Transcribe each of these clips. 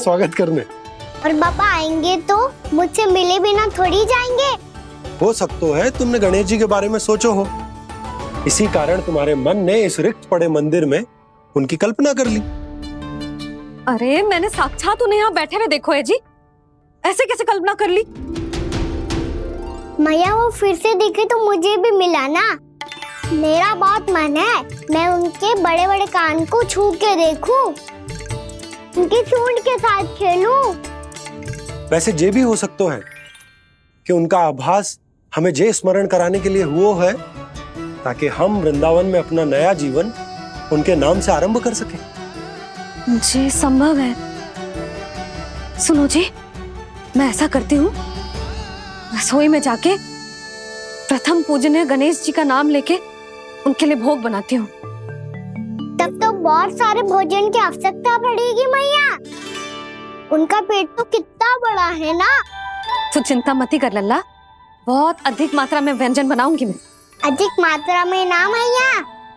स्वागत करने। और पापा आएंगे तो मुझसे मिले बिना थोड़ी जाएंगे। हो सकता है तुमने गणेश जी के बारे में सोचो हो, इसी कारण तुम्हारे मन ने इस रिक्त पड़े मंदिर में उनकी कल्पना कर ली। अरे मैंने साक्षात उन्हें यहाँ बैठे हुए देखो है जी, ऐसे कैसे कल्पना कर ली? मैया वो फिर से दिखे तो मुझे भी मिला ना। मेरा बहुत मन है मैं उनके बड़े बड़े कान को छू के देखूं, उनकी सूंड के साथ खेलूं। वैसे ये भी हो सकता है कि उनका आभास हमें जे स्मरण कराने के लिए हुआ है ताकि हम वृंदावन में अपना नया जीवन उनके नाम से आरंभ कर सके। जी संभव है। सुनो जी, मैं ऐसा करती हूँ, रसोई में जाके प्रथम पूजनीय गणेश जी का नाम लेके उनके लिए भोग बनाती हूँ। तब तो बहुत सारे भोजन की आवश्यकता पड़ेगी मैया, उनका पेट तो कितना बड़ा है ना। तू चिंता मत कर लल्ला, बहुत अधिक मात्रा में व्यंजन बनाऊंगी मैं। अधिक मात्रा में ना मैया,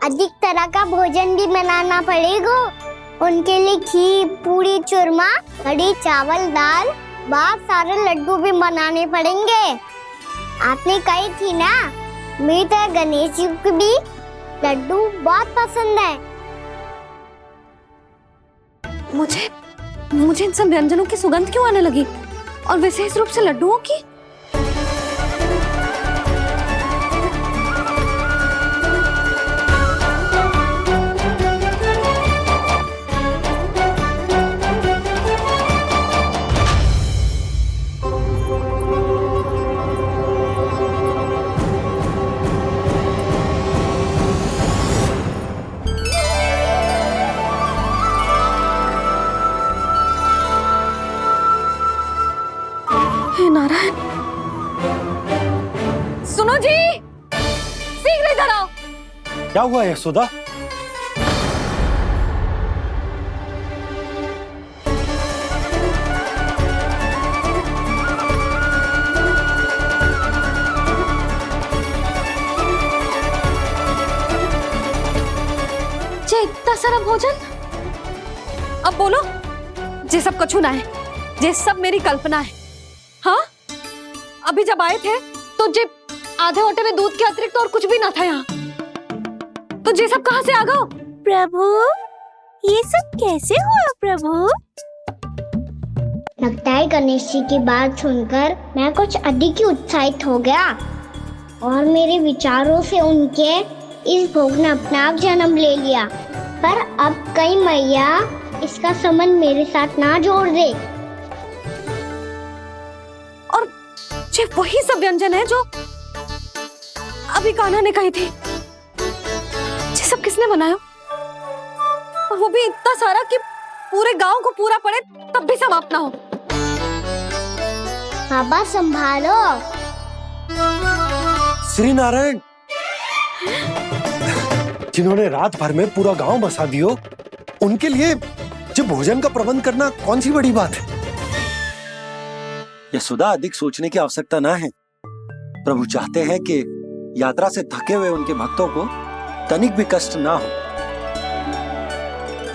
अधिक तरह का भोजन भी बनाना पड़ेगा। उनके लिए खीर, पूरी, चूरमा, कढ़ी, चावल, दाल, बहुत सारे लड्डू भी बनाने पड़ेंगे। आपने कही थी ना, मेरी तरह गणेश जी को भी लड्डू बहुत पसंद है। मुझे इन सब व्यंजनों की सुगंध क्यों आने लगी, और विशेष रूप से लड्डुओं की? हे नारायण, सुनो जी, शीघ्र इधर आओ। क्या हुआ यशोदा? जे इतना सारा भोजन, अब बोलो, जे सब कछु ना है, जे सब मेरी कल्पना है। हाँ, अभी जब आए थे तो जे आधे ओटे में दूध के अतिरिक्त और कुछ भी ना था यहाँ, तो जे सब कहाँ से आ गए? प्रभु, ये सब कैसे हुआ प्रभु? लगता है गणेश जी की बात सुनकर मैं कुछ अधिक ही उत्साहित हो गया और मेरे विचारों से उनके इस भोग ने अपना आप जन्म ले लिया। पर अब कहीं मैया इसका संबंध मेरे साथ ना जोड़ दे। और जे वही सब व्यंजन है जो अभी कान्हा ने कही थी, ये सब किसने बनाया? और वो भी इतना सारा कि पूरे गांव को पूरा पड़े तब भी समाप्त ना हो। बाबा संभालो। श्री नारायण, जिन्होंने रात भर में पूरा गांव बसा दियो, उनके लिए जो भोजन का प्रबंध करना कौन सी बड़ी बात है? यशोदा, अधिक सोचने की आवश्यकता ना है। प्रभु चाहते हैं कि यात्रा से थके हुए उनके भक्तों को तनिक भी कष्ट ना हो,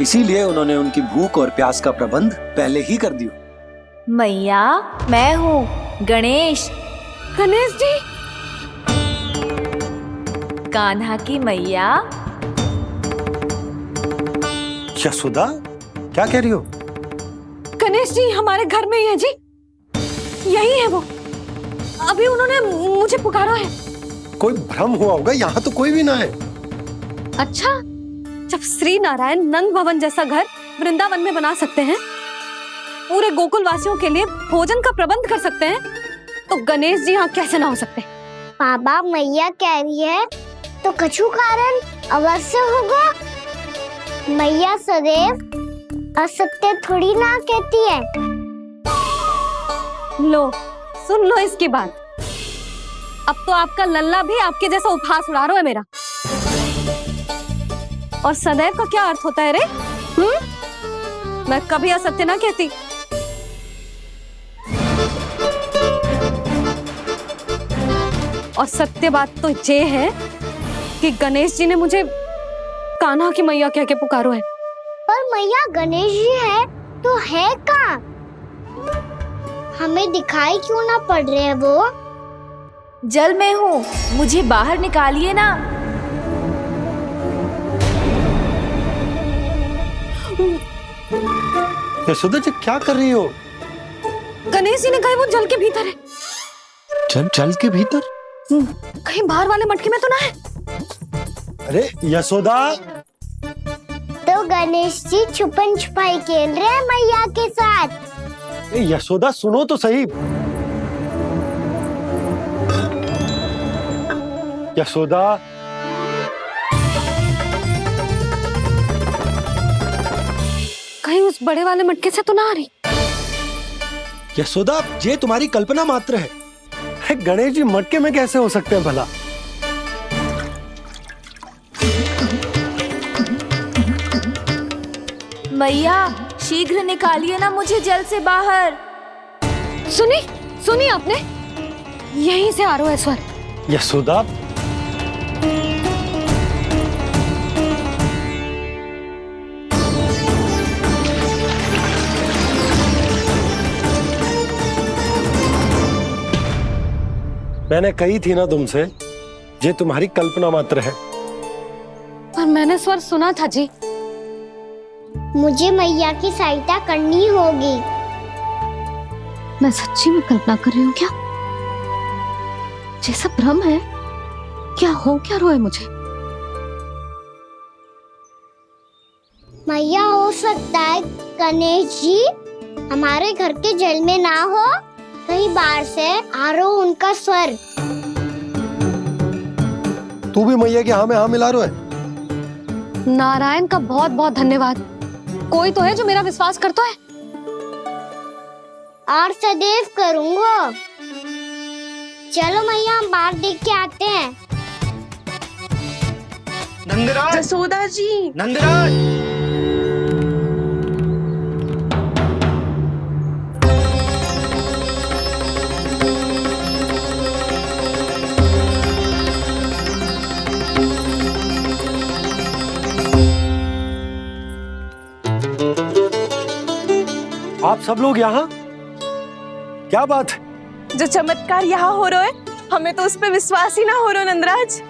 इसीलिए उन्होंने उनकी भूख और प्यास का प्रबंध पहले ही कर दिया। मैया, मैं हूँ गणेश। गणेश जी, कान्हा की मैया। यशोदा, क्या कह रही हो? गणेश जी हमारे घर में ही है जी, यही है वो। अभी उन्होंने मुझे पुकारा है। कोई भ्रम हुआ होगा, यहाँ तो कोई भी ना है। अच्छा, जब श्री नारायण नंद भवन जैसा घर वृंदावन में बना सकते हैं, पूरे गोकुल वासियों के लिए भोजन का प्रबंध कर सकते हैं, तो गणेश जी यहाँ कैसे ना हो सकते? बाबा, मैया कह रही है तो कछु कारण अवश्य होगा। मैया सदैव असत्य थोड़ी ना कहती है। लो, सुन लो इसकी बात। अब तो आपका लल्ला भी आपके जैसा उपहास उड़ा रहा है मेरा। और सदैव का क्या अर्थ होता है रे? मैं कभी असत्य ना कहती। और सत्य बात तो ये है कि गणेश जी ने मुझे कान्हा की मैया कह के पुकारो है। पर मैया गणेश जी है तो है कहाँ? हमें दिखाई क्यों ना पड़ रहे हैं वो? जल में हूँ, मुझे बाहर निकालिए ना। यशोदा जी क्या कर रही हो? गणेश जी ने कहा वो जल के भीतर है। जल के भीतर? कहीं बाहर वाले मटके में तो ना है? अरे यशोदा, तो गणेश जी छुपन छुपाई खेल रहे हैं मैया के साथ। यशोदा सुनो तो सही। यशोदा, कहीं उस बड़े वाले मटके से तो ना आ रही? यशोदा ये तुम्हारी कल्पना मात्र है। अरे गणेश जी मटके में कैसे हो सकते हैं भला? मैया शीघ्र निकालिए ना मुझे जल से बाहर। सुनी आपने? यहीं से आ रहा है स्वर। यशोदा, मैंने कही थी ना तुमसे, ये तुम्हारी कल्पना मात्र है। पर मैंने स्वर सुना था जी। मुझे मैया की सहायता करनी होगी। मैं सच्ची में कल्पना कर रही हूँ क्या? ये सब भ्रम है क्या? हो क्या रोए मुझे? मैया हो सकता है गणेश जी हमारे घर के जल में ना हो, कहीं बाहर से आ रहा हो उनका स्वर। तू भी मैया के हाँ में हाँ मिला रहा है। नारायण का बहुत बहुत धन्यवाद। कोई तो है जो मेरा विश्वास करता है। और सदैव करूंगा। चलो मैया हम बाहर देख के आते हैं। नंदराज, जसोदा जी, नंदराज, आप सब लोग यहाँ? क्या बात है? जो चमत्कार यहाँ हो रहा है, हमें तो उस पे विश्वास ही ना हो रहा नंदराज।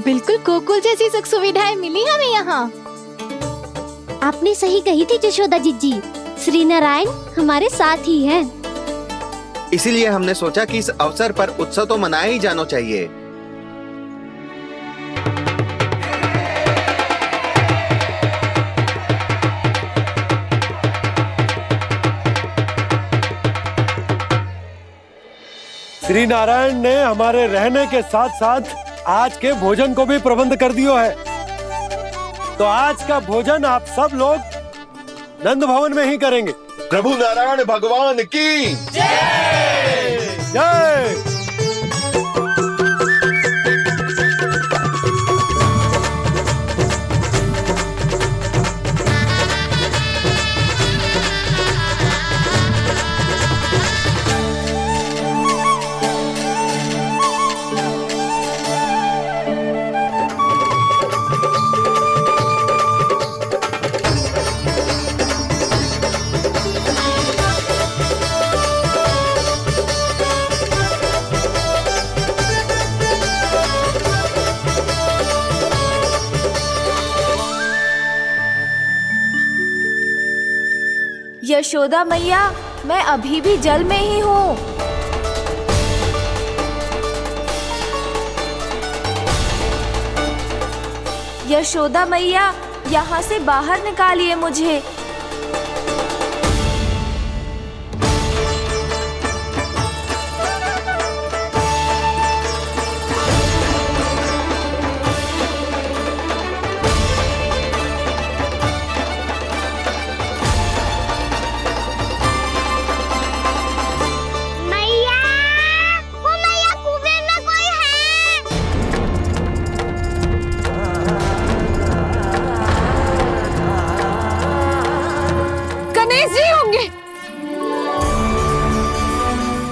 बिल्कुल गोकुल जैसी सुख सुविधाएं मिली हमें यहाँ। आपने सही कही थी जशोदा जीजी, श्री नारायण हमारे साथ ही हैं। इसीलिए हमने सोचा कि इस अवसर पर उत्सव तो मनाया ही जाना चाहिए। श्री नारायण ने हमारे रहने के साथ साथ आज के भोजन को भी प्रबंध कर दियो है। तो आज का भोजन आप सब लोग नंद भवन में ही करेंगे। प्रभु नारायण भगवान की जय जय। यशोदा मैया, मैं अभी भी जल में ही हूँ। यशोदा मैया, यहाँ से बाहर निकालिए मुझे। मैया, वो मैया कुएं में कोई है। गणेश जी होंगे।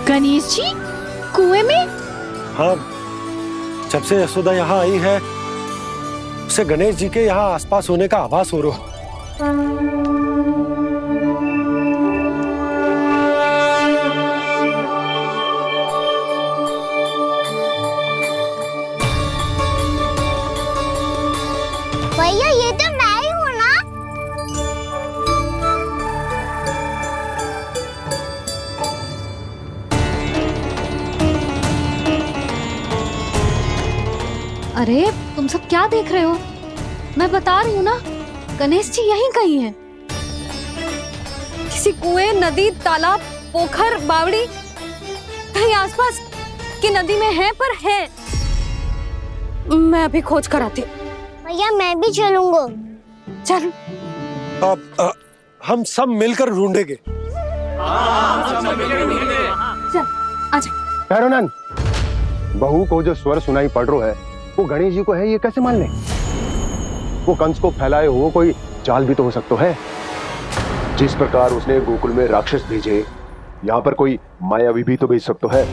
गणेश जी कुएं में? हाँ, जब से यशोदा यहाँ आई है उसे गणेश जी के यहाँ आसपास होने का आभास हो रहा है। अरे तुम सब क्या देख रहे हो? मैं बता रही हूँ ना, गणेश जी यहीं कहीं हैं। किसी कुएं, नदी, तालाब, पोखर, बावड़ी कहीं आसपास की नदी में है, पर है। मैं अभी खोज कर आती हूँ। भैया मैं भी चलूंगा। चल। अब हम सब मिलकर ढूंढेंगे। चल आजा। भैरवनंद, बहू को जो स्वर सुनाई पड़ रहा है वो गणेश जी को है, ये कैसे मान ले? वो कंस को फैलाए हुए कोई चाल भी तो हो सकता है। जिस प्रकार उसने गोकुल में राक्षस भेजे, यहाँ पर कोई मायावी भी तो भेज सकता है।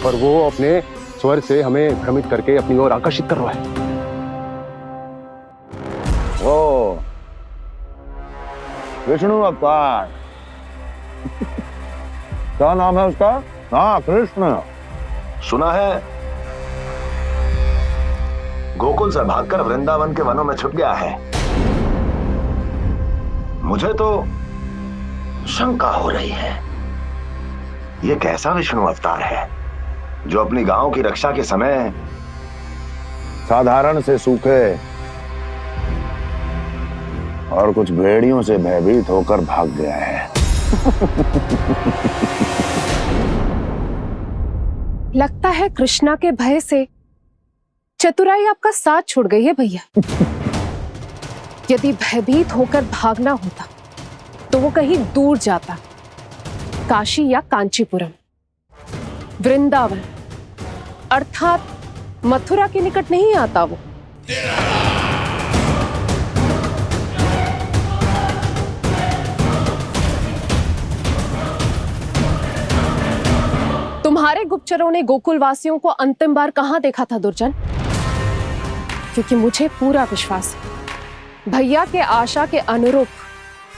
पर वो अपने स्वर से हमें भ्रमित करके अपनी ओर आकर्षित कर रहा है। ओ विष्णु अवतार। क्या नाम है उसका? हाँ, कृष्ण। सुना है गोकुल से भागकर वृंदावन के वनों में छुप गया है। मुझे तो शंका हो रही है, ये कैसा विष्णु अवतार है जो अपनी गांव की रक्षा के समय साधारण से सूखे और कुछ भेड़ियों से भयभीत होकर भाग गया है। लगता है कृष्णा के भय से चतुराई आपका साथ छोड़ गई है भैया। यदि भयभीत होकर भागना होता तो वो कहीं दूर जाता, काशी या कांचीपुरम, वृंदावन अर्थात मथुरा के निकट नहीं आता वो। तुम्हारे गुप्तचरों ने गोकुल वासियों को अंतिम बार कहां देखा था दुर्जन? क्योंकि मुझे पूरा विश्वास है भैया के आशा के अनुरूप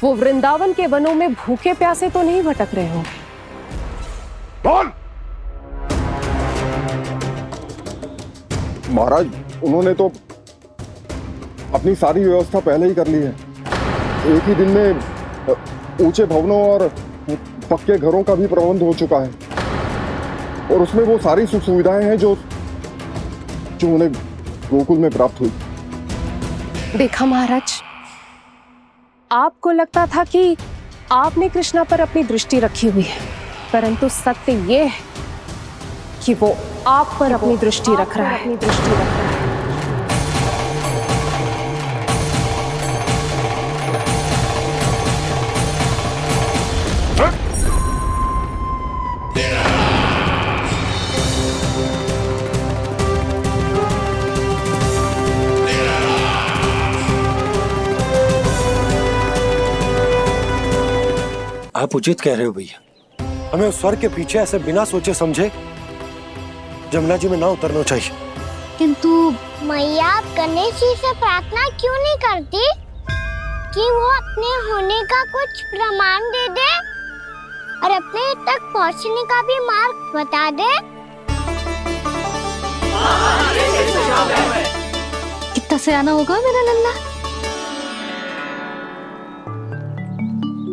वो वृंदावन के वनों में भूखे प्यासे तो नहीं भटक रहे होंगे। बोल! महाराज, उन्होंने तो अपनी सारी व्यवस्था पहले ही कर ली है। एक ही दिन में ऊंचे भवनों और पक्के घरों का भी प्रबंध हो चुका है, और उसमें वो सारी सुख सुविधाएं हैं जो उन्हें गोकुल में प्राप्त हुई। देखा महाराज, आपको लगता था कि आपने कृष्णा पर अपनी दृष्टि रखी हुई है, परंतु सत्य ये है कि वो आप पर अपनी दृष्टि रख रहा है। आप उचित कह रहे हो भैया, हमें उस स्वर के पीछे ऐसे बिना सोचे समझे जमुना जी में ना उतरना चाहिए। किंतु मैया आप गणेश जी से प्रार्थना क्यों नहीं करती कि वो अपने होने का कुछ प्रमाण दे दे और अपने तक पहुंचने का भी मार्ग बता दे? कितना सयाना होगा मेरा लल्ला।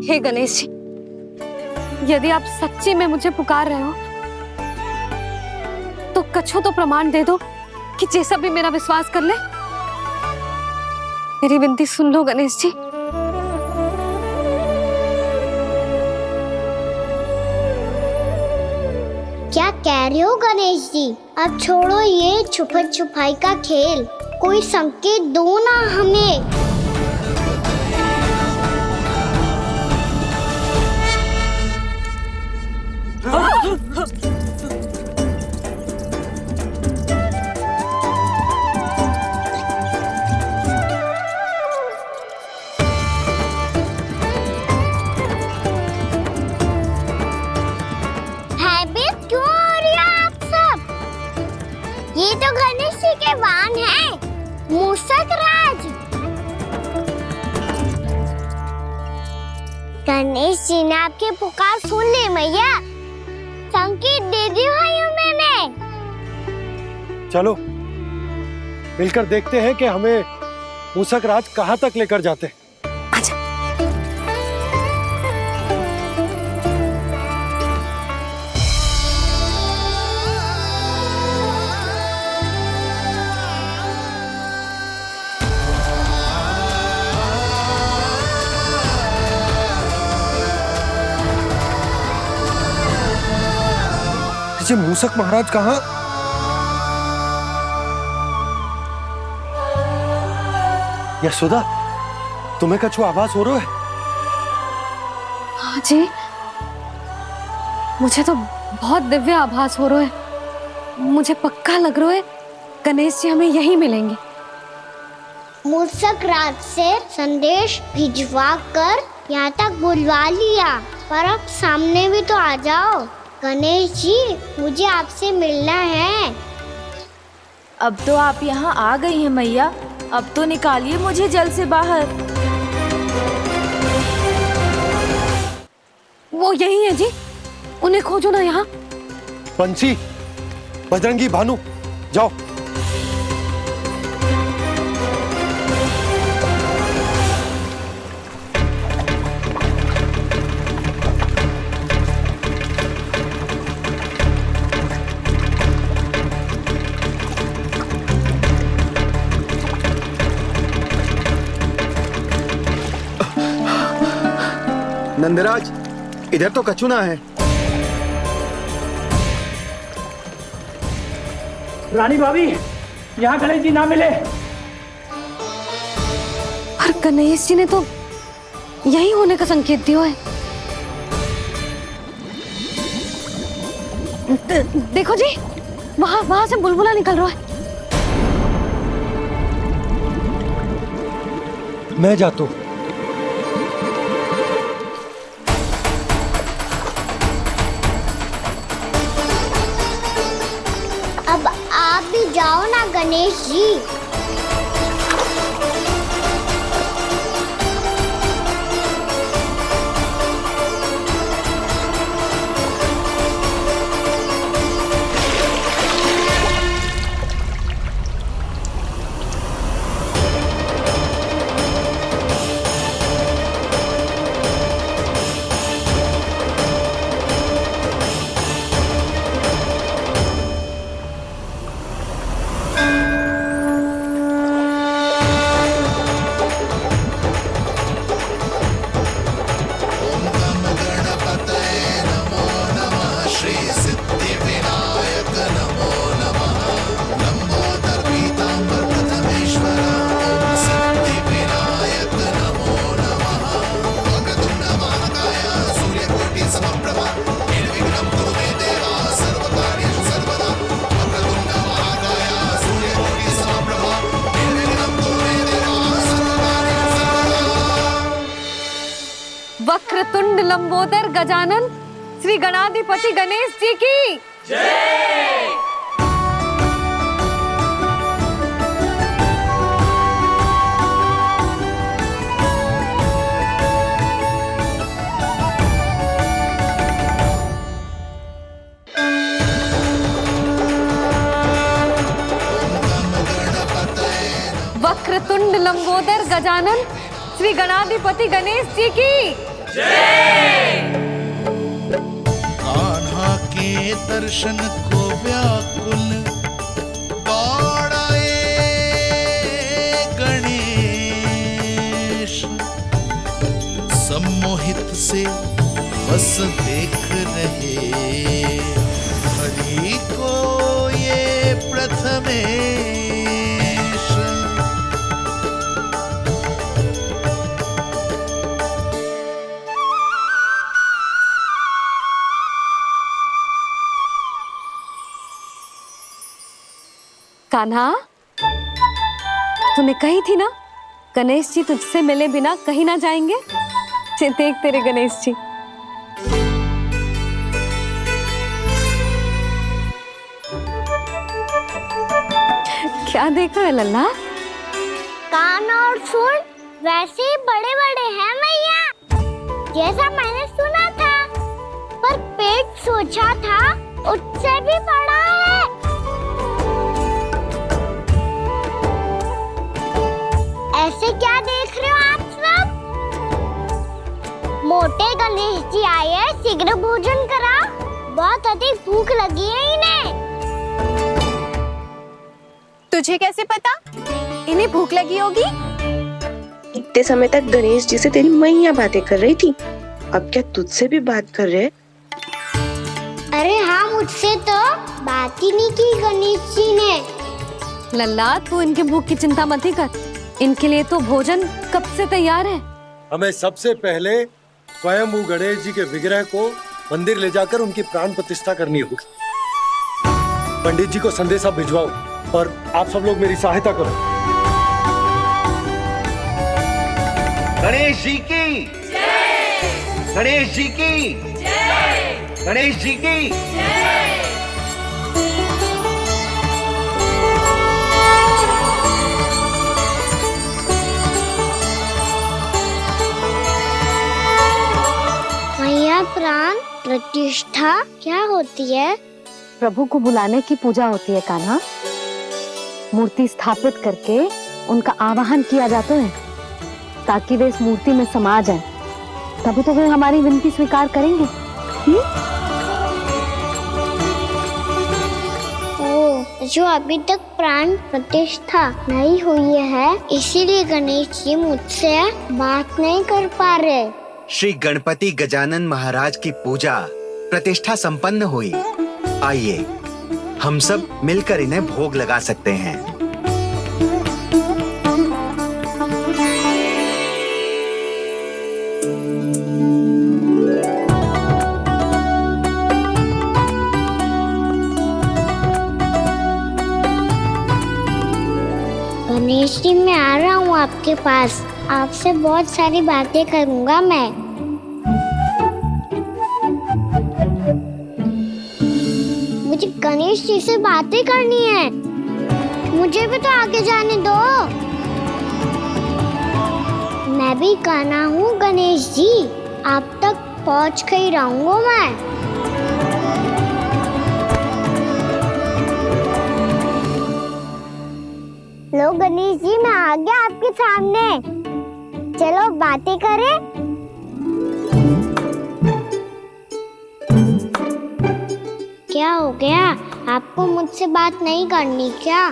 हे गणेश जी, यदि आप सच्ची में मुझे पुकार रहे हो तो कछु तो प्रमाण दे दो कि जैसा भी मेरा विश्वास कर ले। मेरी विनती सुन लो गणेश जी। क्या कह रहे हो गणेश जी? अब छोड़ो ये छुपन छुपाई का खेल, कोई संकेत दो ना हमें। भयभीत क्यों हो रही है आप सब? ये तो गणेश जी के वाहन हैं, मूषक राज। गणेश जी ने आपकी पुकार सुन ली मैया, संकेत दे दी भाइयों मैंने। चलो मिलकर देखते हैं कि हमें मूषक राज कहां तक लेकर जाते हैं। ये मूसक महाराज कहाँ? यशोदा, तुम्हें कछु आभास हो रहा है? हाँ जी, मुझे तो बहुत दिव्य आभास हो रहा है। मुझे पक्का लग रहा है गणेश जी हमें यहीं मिलेंगे। मूसक राज से संदेश भिजवा कर यहाँ तक बुलवा लिया, पर अब सामने भी तो आ जाओ। गणेश जी, मुझे आपसे मिलना है। अब तो आप यहाँ आ गई हैं मैया, अब तो निकालिए मुझे जल से बाहर। वो यही है जी, उन्हें खोजो ना यहाँ। बंसी, बजरंगी, भानु, जाओ। नंदराज, इधर तो कछु ना है। रानी भाभी, यहाँ गणेश जी ना मिले। पर गणेश जी ने तो यही होने का संकेत दिया है। देखो जी, वहां से बुलबुला निकल रहा है। मैं जाता हूँ। अब आप भी जाओ ना गणेश जी। वक्रतुंड लंबोदर गजानन श्री गणाधिपति गणेश जी की जय। वक्रतुंड लंबोदर गजानन श्री गणाधिपति गणेश जी की जय। कान्हा के दर्शन को व्याकुल दौड़ाए गणेश, सम्मोहित से बस देख रहे हरि को ये प्रथमेश। कान्हा, तूने कही थी ना गणेश जी तुझसे मिले बिना कहीं ना जाएंगे। देख तेरे गणेश जी। क्या देख रहा है लल्ला? कान और सुन वैसे ही बड़े बड़े हैं मैया, जैसा मैंने सुना था, पर पेट सोचा था उससे भी बड़ा है। ऐसे क्या देख रहे हो आप सब? मोटे गणेश जी आए हैं, शीघ्र भोजन करा, बहुत अधिक भूख लगी है इन्हें। तुझे कैसे पता इन्हें भूख लगी होगी? इतने समय तक गणेश जी से तेरी मैया बातें कर रही थी, अब क्या तुझसे भी बात कर रहे? अरे हाँ, मुझसे तो बात ही नहीं की गणेश जी ने। लल्ला, तू इनके भूख की चिंता मत ही कर, इनके लिए तो भोजन कब से तैयार है। हमें सबसे पहले स्वयं गणेश जी के विग्रह को मंदिर ले जाकर उनकी प्राण प्रतिष्ठा करनी होगी। पंडित जी को संदेशा भिजवाओ और आप सब लोग मेरी सहायता करो। गणेश जी की जय! गणेश जी की जय! गणेश जी की जय! मैया, प्राण प्रतिष्ठा क्या होती है? प्रभु को बुलाने की पूजा होती है कान्हा। मूर्ति स्थापित करके उनका आवाहन किया जाता है ताकि वे इस मूर्ति में समा जाएं। तभी तो वे हमारी विनती स्वीकार करेंगे। ओ, जो अभी तक प्राण प्रतिष्ठा नहीं हुई है, इसीलिए गणेश जी मुझसे बात नहीं कर पा रहे। श्री गणपति गजानन महाराज की पूजा प्रतिष्ठा संपन्न हुई। आइए हम सब मिलकर इन्हें भोग लगा सकते हैं। गणेश जी, मैं आ रहा हूँ आपके पास। आपसे बहुत सारी बातें करूँगा मैं। मुझे गणेश जी से बातें करनी है। मुझे भी तो आगे जाने दो। मैं भी कान्हा हूँ गणेश जी, आप तक पहुँच कर ही रहूँगा मैं। लो गणेश जी, मैं आ गया आपके सामने। चलो बातें करें। क्या हो गया? आपको मुझसे बात नहीं करनी क्या?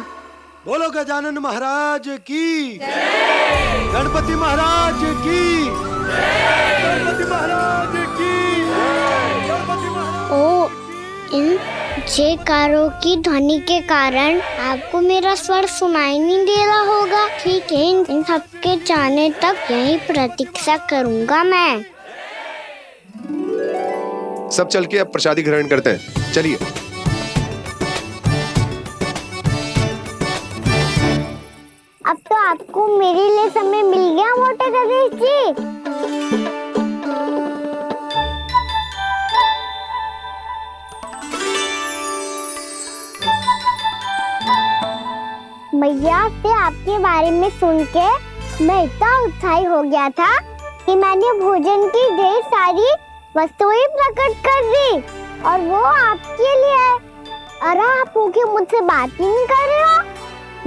बोलो गजानन महाराज की जय! गणपति महाराज की जय! गणपति महाराज की जय! गणपति महाराज। ओ, इन जयकारों की ध्वनि के कारण आपको मेरा स्वर सुनाई नहीं दे रहा होगा। ठीक है, इन सबके जाने तक यही प्रतीक्षा करूंगा मैं। सब चल के अब प्रसादी ग्रहण करते हैं। चलिए। अब तो आपको मेरे लिए समय मिल गया मोटे गणेश जी। मैया से आपके बारे में सुन के मैं इतना उत्साही हो गया था कि मैंने भोजन की ढेर सारी वस्तुएं प्रकट कर दी, और वो आपके लिए। अरे आप भूखे मुझसे बात ही नहीं कर रहे हो।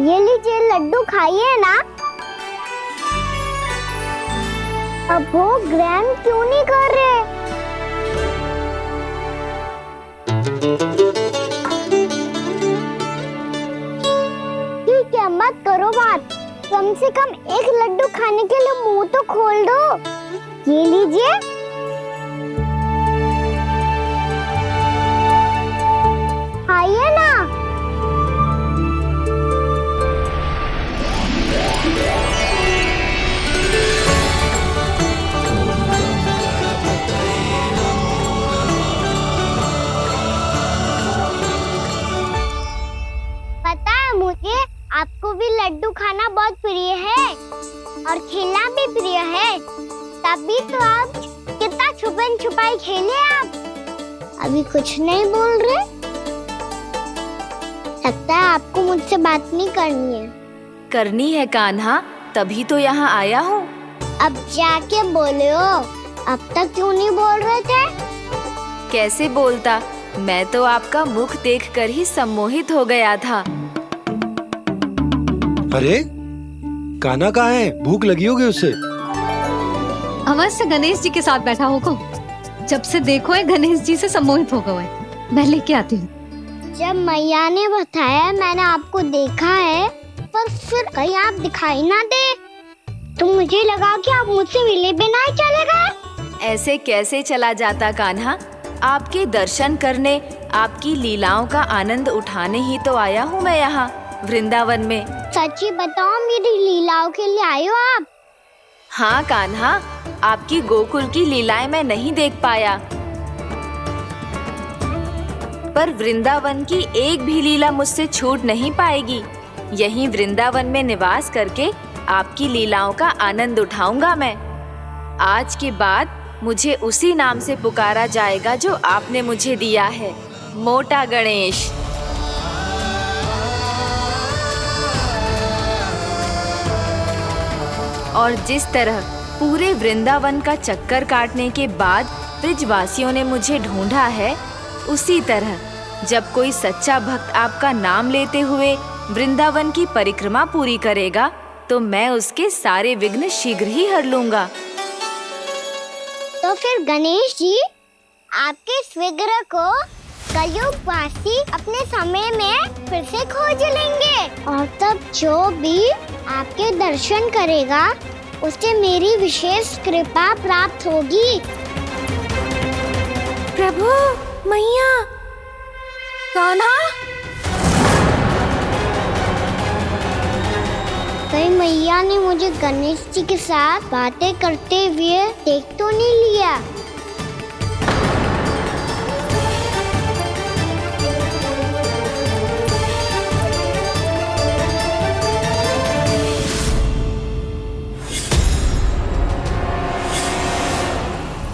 ये लीजिए लड्डू, खाइए ना। अब भोग ग्रहण क्यों नहीं कर रहे? ठीक है, मत करो बात। कम से कम एक लड्डू खाने के लिए मुंह तो खोल दो। ये लीजिए। खाइए ना। पता है मुझे, आपको भी लड्डू खाना बहुत प्रिय है और खेलना भी प्रिय है। तभी तो आप कितना छुपन छुपाई खेले। आप अभी कुछ नहीं बोल रहे। लगता है आपको मुझसे बात नहीं करनी है। करनी है कान्हा, तभी तो यहाँ आया हूँ। अब जाके बोलो। अब तक क्यों नहीं बोल रहे थे? कैसे बोलता, मैं तो आपका मुख देखकर ही सम्मोहित हो गया था। अरे कान्हा कहाँ है? भूख लगी होगी उसे। अवश्य गणेश जी के साथ बैठा होगा। जब से देखो है गणेश जी से सम्मोहित हो गए। मैं लेके आती हूँ। जब मैया ने बताया मैंने आपको देखा है, पर फिर कहीं आप दिखाई ना दे, तो मुझे लगा कि आप मुझसे मिले बिना ही चले गए। ऐसे कैसे चला जाता कान्हा? आपके दर्शन करने, आपकी लीलाओं का आनंद उठाने ही तो आया हूँ मैं यहाँ वृंदावन में। सच्ची बताओ, मेरी लीलाओं के लिए आए हो आप? हाँ कान्हा, आपकी गोकुल की लीलाएं मैं नहीं देख पाया, पर वृंदावन की एक भी लीला मुझसे छूट नहीं पाएगी। यहीं वृंदावन में निवास करके आपकी लीलाओं का आनंद उठाऊंगा मैं। आज के बाद मुझे उसी नाम से पुकारा जाएगा जो आपने मुझे दिया है, मोटा गणेश। और जिस तरह पूरे वृंदावन का चक्कर काटने के बाद ब्रिजवासियों ने मुझे ढूंढा है, उसी तरह जब कोई सच्चा भक्त आपका नाम लेते हुए वृंदावन की परिक्रमा पूरी करेगा, तो मैं उसके सारे विघ्न शीघ्र ही हर लूंगा। तो फिर गणेश जी, आपके इस विग्रह को कलयुगवासी अपने समय में फिर से खोज लेंगे, और तब जो भी आपके दर्शन करेगा उसे मेरी विशेष कृपा प्राप्त होगी। प्रभु, मैया, कान्हा, कहीं मैया ने मुझे गणेश जी के साथ बातें करते हुए देख तो नहीं लिया?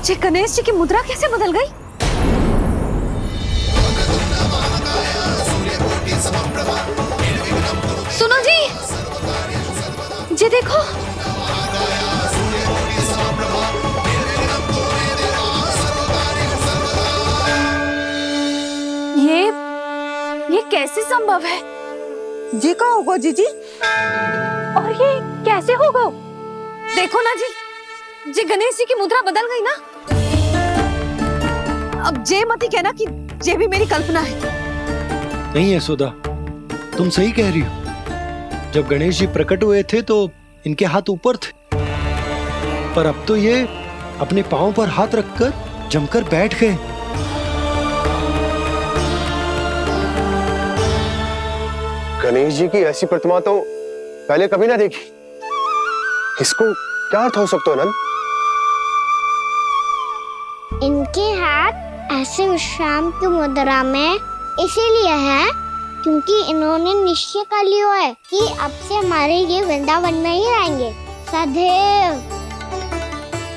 ये गणेश जी की मुद्रा कैसे बदल गई? सुनो जी, ये देखो, ये कैसे संभव है? जी का होगा जीजी? और ये कैसे होगा? देखो ना जी, जी गणेश जी की मुद्रा बदल गई ना। अब जे मती कहना कि ये भी मेरी कल्पना है। नहीं यशोदा, तुम सही कह रही हो। जब गणेश जी प्रकट हुए थे तो इनके हाथ ऊपर थे, पर अब तो ये अपने पांव पर हाथ रखकर जमकर बैठ गए। गणेश जी की ऐसी प्रतिमा तो पहले कभी ना देखी। इसको क्या अर्थ हो सकता है नंद? इनके हाथ ऐसे विश्राम की मुद्रा में इसीलिए है क्योंकि इन्होंने निश्चय कर लिया है कि अब से हमारे ये वृंदावन में ही रहेंगे सदैव।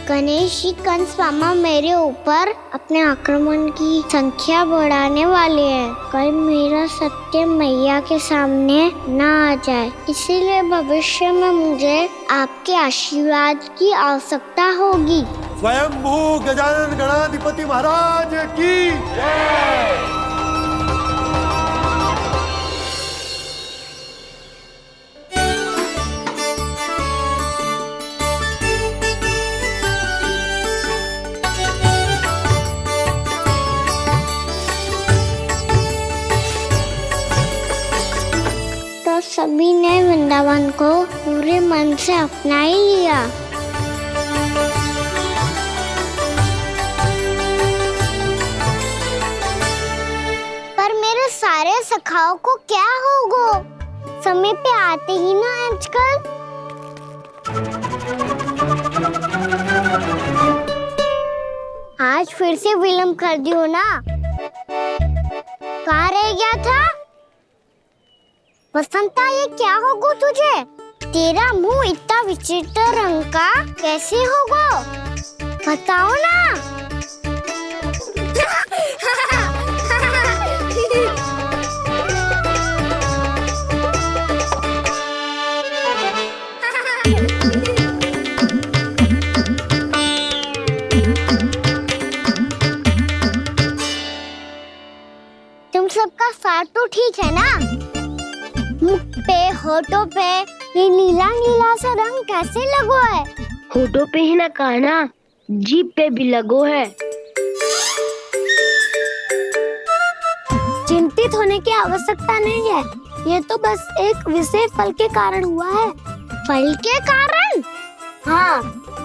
गणेश जी कंस मामा मेरे ऊपर अपने आक्रमण की संख्या बढ़ाने वाले हैं, कल मेरा सत्य मैया के सामने ना आ जाए, इसीलिए भविष्य में मुझे आपके आशीर्वाद की आवश्यकता होगी। स्वयंभू गजानन गणाधिपति महाराज की जय। तो सभी ने वृंदावन को पूरे मन से अपना ही लिया। पर मेरे सारे सखाओं को क्या होगा? समय पे आते ही ना आजकल। आज फिर से विलंब कर दियो ना। कहाँ रह गया था? वसंता, ये क्या होगा तुझे? तेरा मुंह इतना विचित्र रंग का कैसे होगा? बताओ ना। तुम सबका साथ तो ठीक है ना? मुख पे, होठों पे ये नीला नीला सा रंग कैसे लगो है? होठों पे ही ना कान्हा, जीभ पे भी लगो है। चिंतित होने की आवश्यकता नहीं है, ये तो बस एक विशेष फल के कारण हुआ है। फल के कारण? हाँ,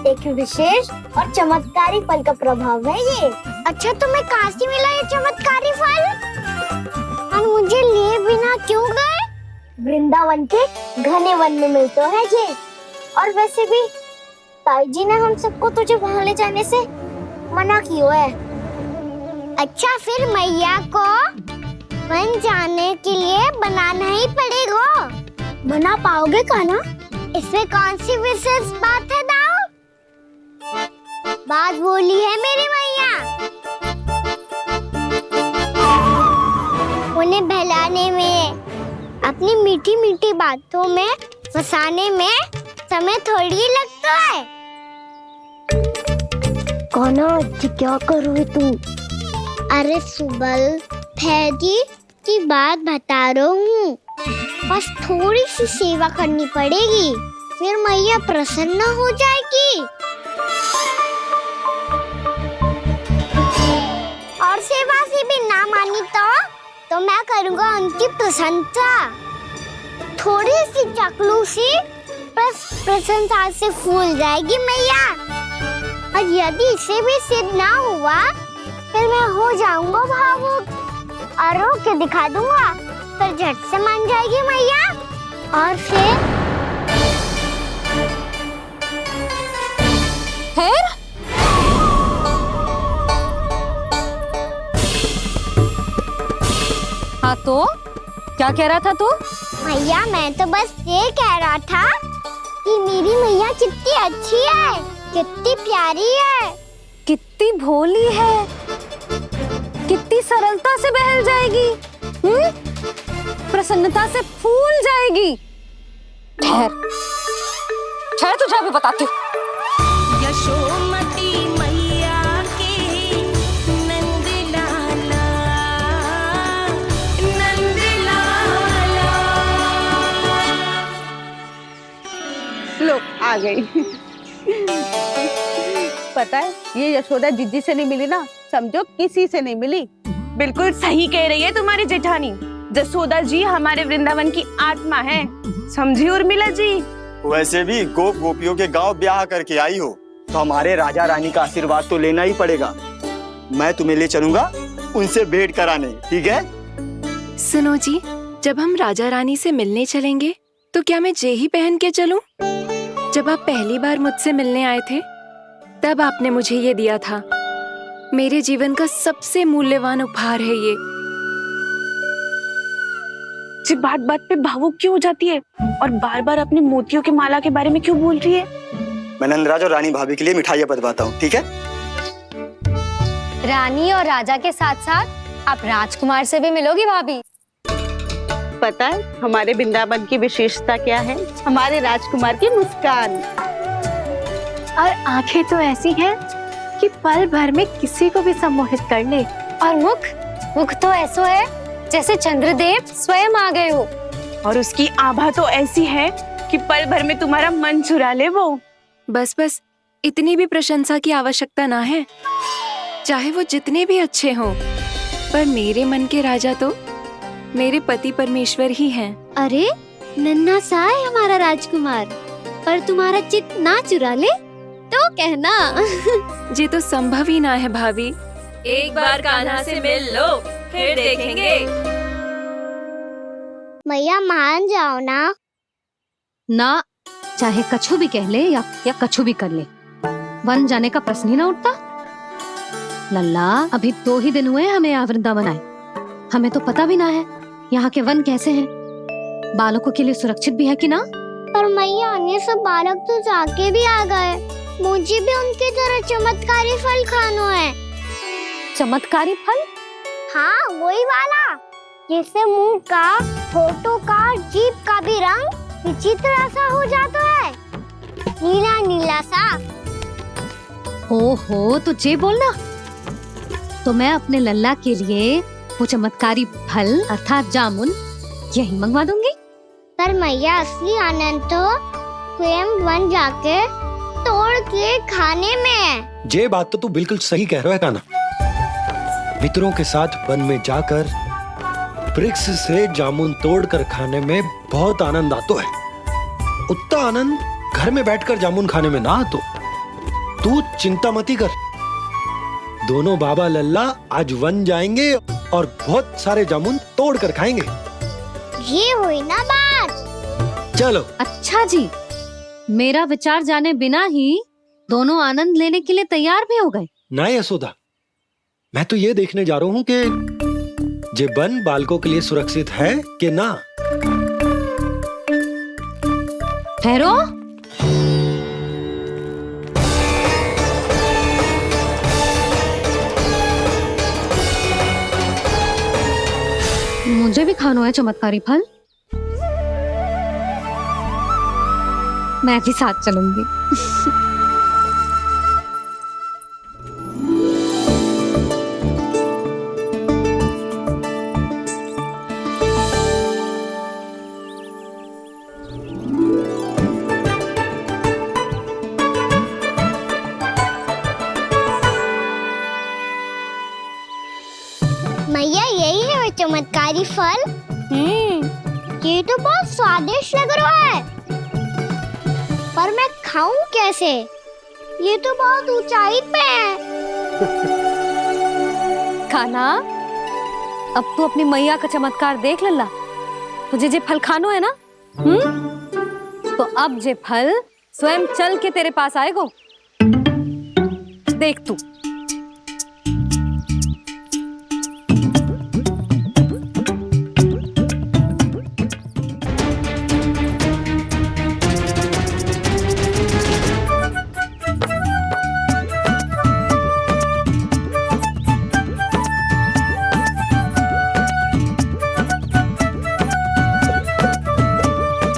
एक विशेष और चमत्कारी फल का प्रभाव है ये। अच्छा, तुम्हें कहाँ से मिला ये चमत्कारी फल? और मुझे लिए बिना क्यों गए? वृंदावन के घने वन में मिलते हैं ये। और वैसे भी ताई जी ने हम सबको तुझे वहाँ ले जाने से मना किया है। अच्छा, फिर मैया को वन जाने के लिए बनाना ही पड़ेगा। बना पाओगे कान्हा? इसमें कौन सी विशेष बात है दाऊ? बात बोली है मेरी मैया। उन्हें बहलाने में, अपनी मीठी मीठी बातों में फंसाने में समय थोड़ी लगता है। कान्हा, क्या करोगे तू? अरे सुबल, फैजी की बात बता रहा हूँ। बस थोड़ी सी सेवा करनी पड़ेगी, फिर मैया प्रसन्न हो जाएगी। और सेवा से भी ना मानी तो मैं करूँगा उनकी प्रशंसा। थोड़ी सी चकलूसी बस प्रशंसा से फूल जाएगी मैया। और यदि इसे भी सिद्ध ना हुआ, फिर मैं हो जाऊंगा भावुक और रो के दिखा दूंगा, फिर झट से मान जाएगी मैया। और फिर हाँ, तो क्या कह रहा था तू? मैया, मैं तो बस ये कह रहा था कि मेरी मैया कितनी अच्छी है, कितनी प्यारी है, कितनी भोली है, कितनी सरलता से बहल जाएगी, प्रसन्नता से फूल जाएगी। ठहर ठहर, तुझे अभी बताती हूँ। यशोमती मैया के नंद लाला, नंद लाला। लो, आ गई। पता है, ये यशोदा जिज्जी से नहीं मिली ना, समझो किसी से नहीं मिली। बिल्कुल सही कह रही है तुम्हारी जेठानी। जसोदा जी हमारे वृंदावन की आत्मा है, समझी उर्मिला जी। वैसे भी गोप गोपियों के गांव ब्याह करके आई हो, तो हमारे राजा रानी का आशीर्वाद तो लेना ही पड़ेगा। मैं तुम्हें ले चलूंगा उनसे भेंट कराने, ठीक है? सुनो जी, जब हम राजा रानी से मिलने चलेंगे तो क्या मैं जे ही पहन के चलूं? जब आप पहली बार मुझसे मिलने आए थे, तब आपने मुझे ये दिया था। मेरे जीवन का सबसे मूल्यवान उपहार है ये। जी, बात बात पे भावुक क्यों हो जाती है और बार बार अपने मोतियों के माला के बारे में क्यों बोल रही है? मैं नंदराज और रानी भाभी के लिए मिठाइयाँ बंटवाता हूँ, ठीक है? रानी और राजा के साथ साथ आप राजकुमार से भी मिलोगी भाभी। पता है हमारे वृंदावन की विशेषता क्या है? हमारे राजकुमार की मुस्कान। और आंखें तो ऐसी हैं कि पल भर में किसी को भी सम्मोहित कर ले। और मुख तो ऐसा है जैसे चंद्रदेव स्वयं आ गए हो। और उसकी आभा तो ऐसी है कि पल भर में तुम्हारा मन चुरा ले वो। बस बस, इतनी भी प्रशंसा की आवश्यकता ना है। चाहे वो जितने भी अच्छे हों, पर मेरे मन के राजा तो मेरे पति परमेश्वर ही हैं। अरे नन्हा सा है हमारा राजकुमार, पर तुम्हारा चित्त ना चुरा ले तो कहना। ये तो संभव ही ना है भाभी। एक बार कान्हा से मिल लो, फिर देखेंगे। मैया, मान जाओ ना। चाहे कछु भी कह ले या कछु भी कर ले, वन जाने का प्रश्न ही ना उठता। लल्ला, अभी 2 ही दिन हुए हमें यहाँ वृंदावन आए, हमें तो पता भी ना है यहाँ के वन कैसे हैं, बालकों के लिए सुरक्षित भी है कि ना। पर मैया, ये सब बालक तो जाके भी आ गए, मुझे भी उनकी तरह चमत्कारी फल खाना है। चमत्कारी फल? हाँ, वही वाला जिससे मुंह का, होठों का, जीभ का भी रंग विचित्र सा हो जाता है, नीला नीला सा। हो तो जे बोलना, तो मैं अपने लल्ला के लिए वो चमत्कारी फल अर्थात जामुन यही मंगवा दूंगी। पर मैया, असली आनंद तो स्वयं वन जाके तोड़ के खाने में है। ये बात तो तू बिल्कुल सही कह रहा है कान्हा। मित्रों के साथ वन में जाकर वृक्ष से जामुन तोड़कर खाने में बहुत आनंद आता है। उतना आनंद घर में बैठकर जामुन खाने में ना आतो। तू चिंता मती कर, दोनों बाबा लल्ला आज वन जाएंगे और बहुत सारे जामुन तोड़ कर खाएंगे। ये हुई ना बात। चलो। अच्छा जी, मेरा विचार जाने बिना ही दोनों आनंद लेने के लिए तैयार भी हो गए। ना यशोदा, मैं तो ये देखने जा रहा हूँ कि ये वन बालकों के लिए सुरक्षित है कि ना। ठहरो। मुझे भी खाना है चमत्कारी फल। मैं भी साथ चलूंगी। मैया यही है वो चमत्कारी फल। ये तो बहुत स्वादिष्ट लग रहा है, पर मैं खाऊं कैसे? ये तो बहुत ऊंचाई पे है। खाना, अब तू अपनी मैया का चमत्कार देख लल्ला। तुझे जे फल खानो है ना, तो अब जे फल स्वयं चल के तेरे पास आएगो। देख तू।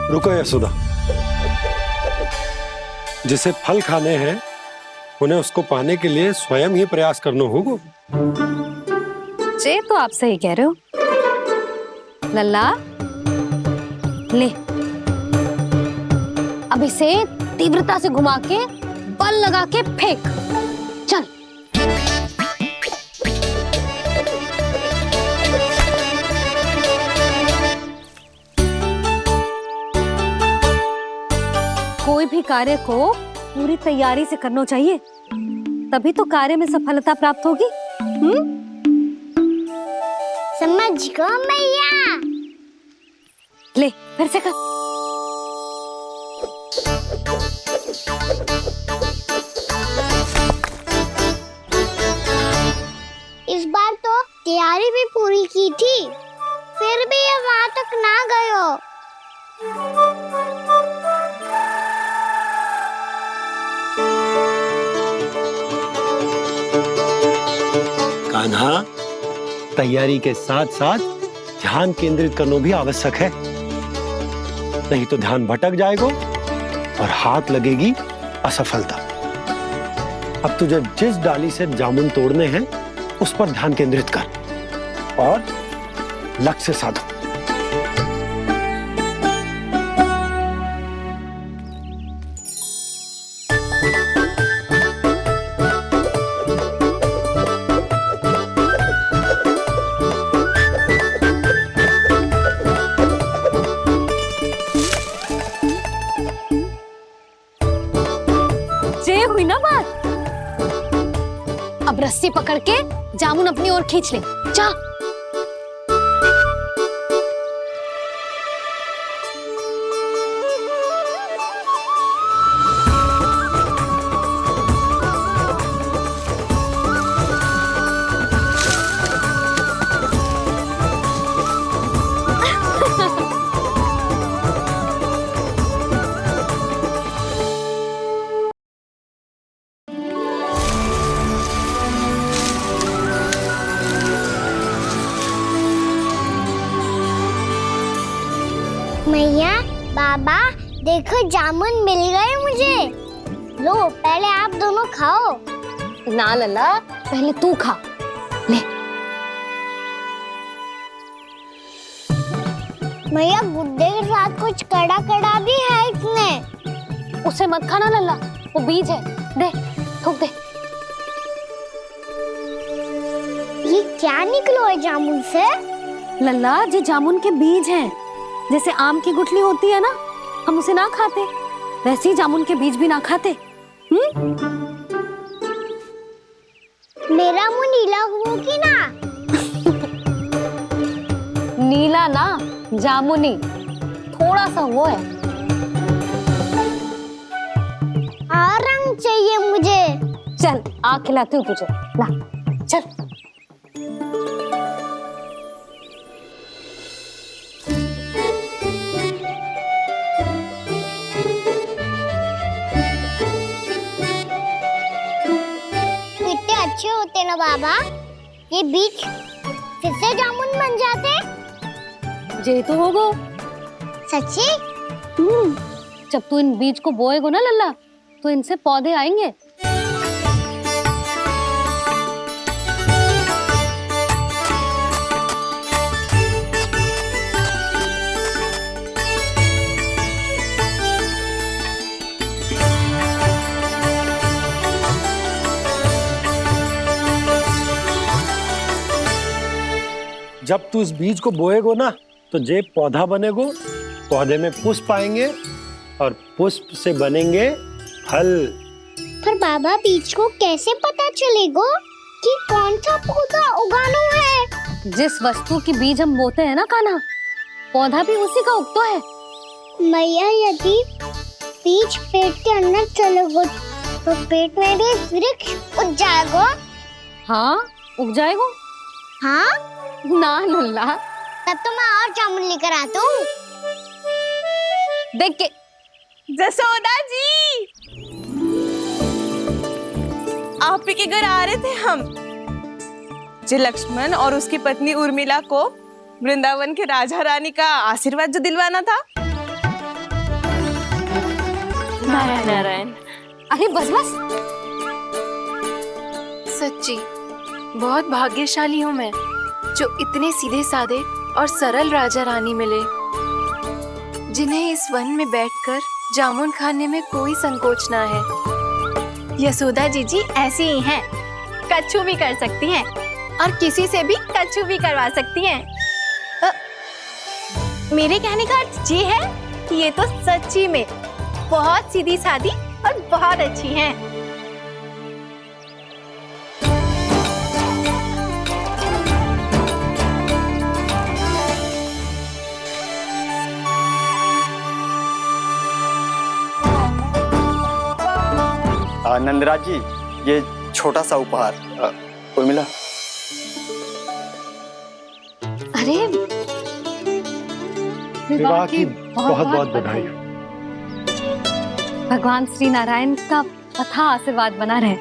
रुको यशोदा, जिसे फल खाने हैं उन्हें उसको पाने के लिए स्वयं ही प्रयास करना होगा। जे तो आप सही कह रहे हो लल्ला। ले, अब इसे तीव्रता से घुमा के बल लगा के फेंक। चल। कोई भी कार्य को पूरी तैयारी से करना चाहिए, तभी तो कार्य में सफलता प्राप्त होगी। समझ गो मैया। ले, फिर से कर। इस बार तो तैयारी भी पूरी की थी, फिर भी ये वहां तक ना गए हो। कान्हा, तैयारी के साथ साथ ध्यान केंद्रित करना भी आवश्यक है, नहीं तो ध्यान भटक जाएगा और हाथ लगेगी असफलता। अब तुझे जिस डाली से जामुन तोड़ने हैं उस पर ध्यान केंद्रित कर और लक्ष्य साधो। हुई ना बात। अब रस्सी पकड़ के जामुन अपनी ओर खींच ले। जा। मैया, बाबा, देखो जामुन मिल गए मुझे। लो, पहले आप दोनों खाओ। ना लल्ला, पहले तू खा। ले। मैया, गुड्डे के साथ कुछ कड़ा कड़ा भी है इसमें। उसे मत खाना लल्ला, वो बीज है। दे, थूक दे। ये क्या निकलो है जामुन से? लल्ला, ये जामुन के बीज हैं। जैसे आम की गुठली होती है ना, हम उसे ना खाते, वैसे ही जामुन के बीज भी ना खाते। नीला होगी ना? नीला ना, जामुनी, थोड़ा सा वो है। और रंग चाहिए मुझे। चल आ खिलाती हूँ तुझे, ला चल। कितने अच्छे होते ना बाबा, ये बीज फिर से जामुन बन जाते। जे तो होगो। सच्ची? जब तू इन बीज को बोएगो ना लल्ला, तो इनसे पौधे आएंगे। जब तू इस बीज को बोएगो ना, तो जे पौधा बनेगो, पौधे में पुष्प आएंगे और पुष्प से बनेंगे फल। पर बाबा बीज को कैसे पता चलेगा कि कौन सा पौधा उगाना है? जिस वस्तु की बीज हम बोते हैं ना कान्हा, पौधा भी उसी का उगता है। मैया यदि बीज पेट के अंदर चलेगा तो पेट में भी वृक्ष उग जाएगा। हाँ उग जाएगा। हाँ ना लल्ला, तब तो मैं और जामुन लेकर आता हूँ। देख के जसोदा जी, आप ही के घर आ रहे थे हम। जो लक्ष्मण और उसकी पत्नी उर्मिला को वृंदावन के राजा रानी का आशीर्वाद जो दिलवाना था। नारायण नारायण। अरे बस बस। सच्ची बहुत भाग्यशाली हूँ मैं, जो इतने सीधे साधे और सरल राजा रानी मिले, जिन्हें इस वन में बैठकर जामुन खाने में कोई संकोच ना है। यशोदा जी ऐसी ही हैं, कच्छू भी कर सकती हैं और किसी से भी कच्छू भी करवा सकती हैं। मेरे कहने का अर्थ ये है कि ये तो सच्ची में बहुत सीधी सादी और बहुत अच्छी हैं। नंदराज जी, ये छोटा सा उपहार। उर्मिला। अरे विवाह की बहुत बहुत बधाई। भगवान श्री नारायण का अथाह आशीर्वाद बना रहे।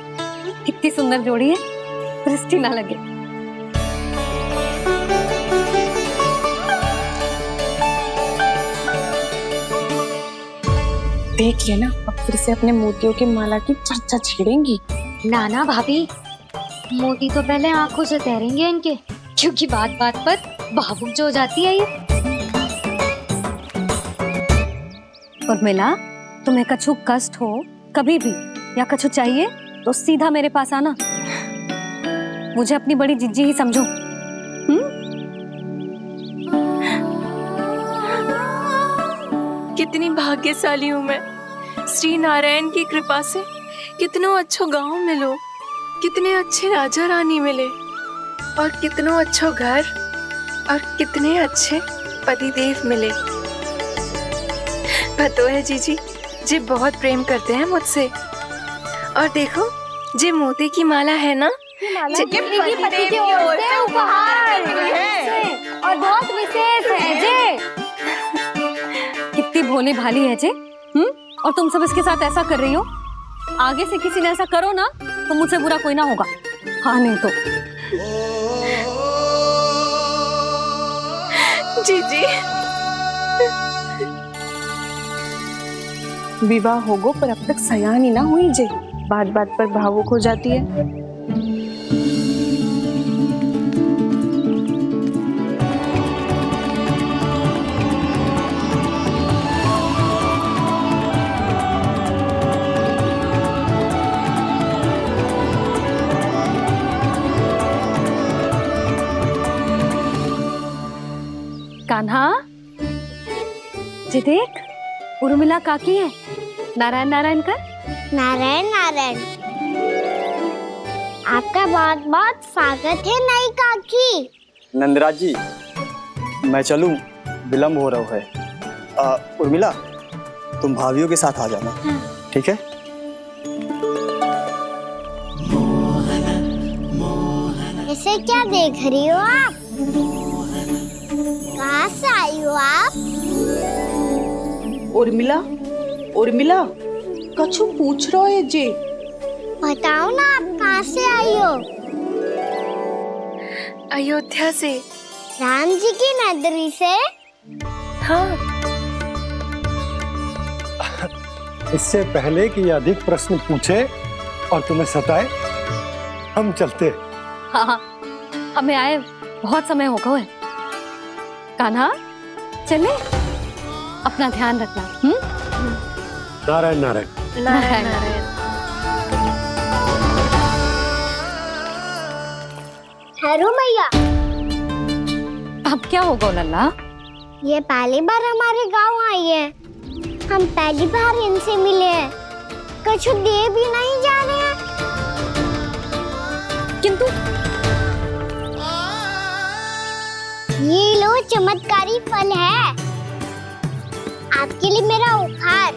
कितनी सुंदर जोड़ी है, दृष्टि ना लगे। देख लेना, अब फिर से अपने मोतियों की माला की चर्चा छेड़ेंगी। नाना भाभी, मोती तो पहले आंखों से तैरेंगे इनके, क्योंकि बात बात पर भावुक जो हो जाती है ये। उर्मिला, तुम्हें कछु कष्ट हो कभी भी या कछु चाहिए तो सीधा मेरे पास आना। मुझे अपनी बड़ी जिज्जी ही समझो। कितनी भाग्यशाली हूँ मैं, श्री नारायण की कृपा से कितनों अच्छो गांव मिलो, कितने अच्छे राजा रानी मिले और कितनों अच्छो घर और कितने अच्छे पतिदेव मिले। पतो है जीजी, जी बहुत प्रेम करते हैं मुझसे। और देखो, जे मोती की माला है ना, पति की ओर से उपहार और बहुत विशेष है जे। कितनी भोली भाली है जे। और तुम सब इसके साथ ऐसा कर रही हो। आगे से किसी ने ऐसा करो ना तो मुझसे बुरा कोई ना होगा। हाँ नहीं तो जीजी। विवाह होगो पर अब तक सयानी ना हुई जे, बात बात पर भावुक हो जाती है। कान्हा, जी देख, उर्मिला काकी है। नारायण नारायण कर। नारायण नारायण। आपका बहुत बहुत स्वागत है नई काकी। नंदराज जी, मैं चलूं, विलम्ब हो रहा है। उर्मिला, तुम भाभियों के साथ आ जाना, ठीक है? इसे क्या देख रही हो आप? कहाँ से आई हो आप? उर्मिला, उर्मिला, कछु पूछ रहा है जी। बताओ ना आप कहाँ से आई हो? अयोध्या से। राम जी की नगरी से? हाँ। इससे पहले कि अधिक प्रश्न पूछे और तुम्हें सताए, हम चलते। हाँ, हमें आए बहुत समय हो गया है। कान्हा, चले? अपना ध्यान रखना। नारायण नारायण। नारायण। ठहरू मैया। अब क्या होगा लल्ला? ये पहली बार हमारे गांव आई है। हम पहली बार इनसे मिले हैं। कुछ दे भी नहीं जा रहे हैं। किंतु ये लो चमत्कारी फल है। आपके लिए मेरा उपहार।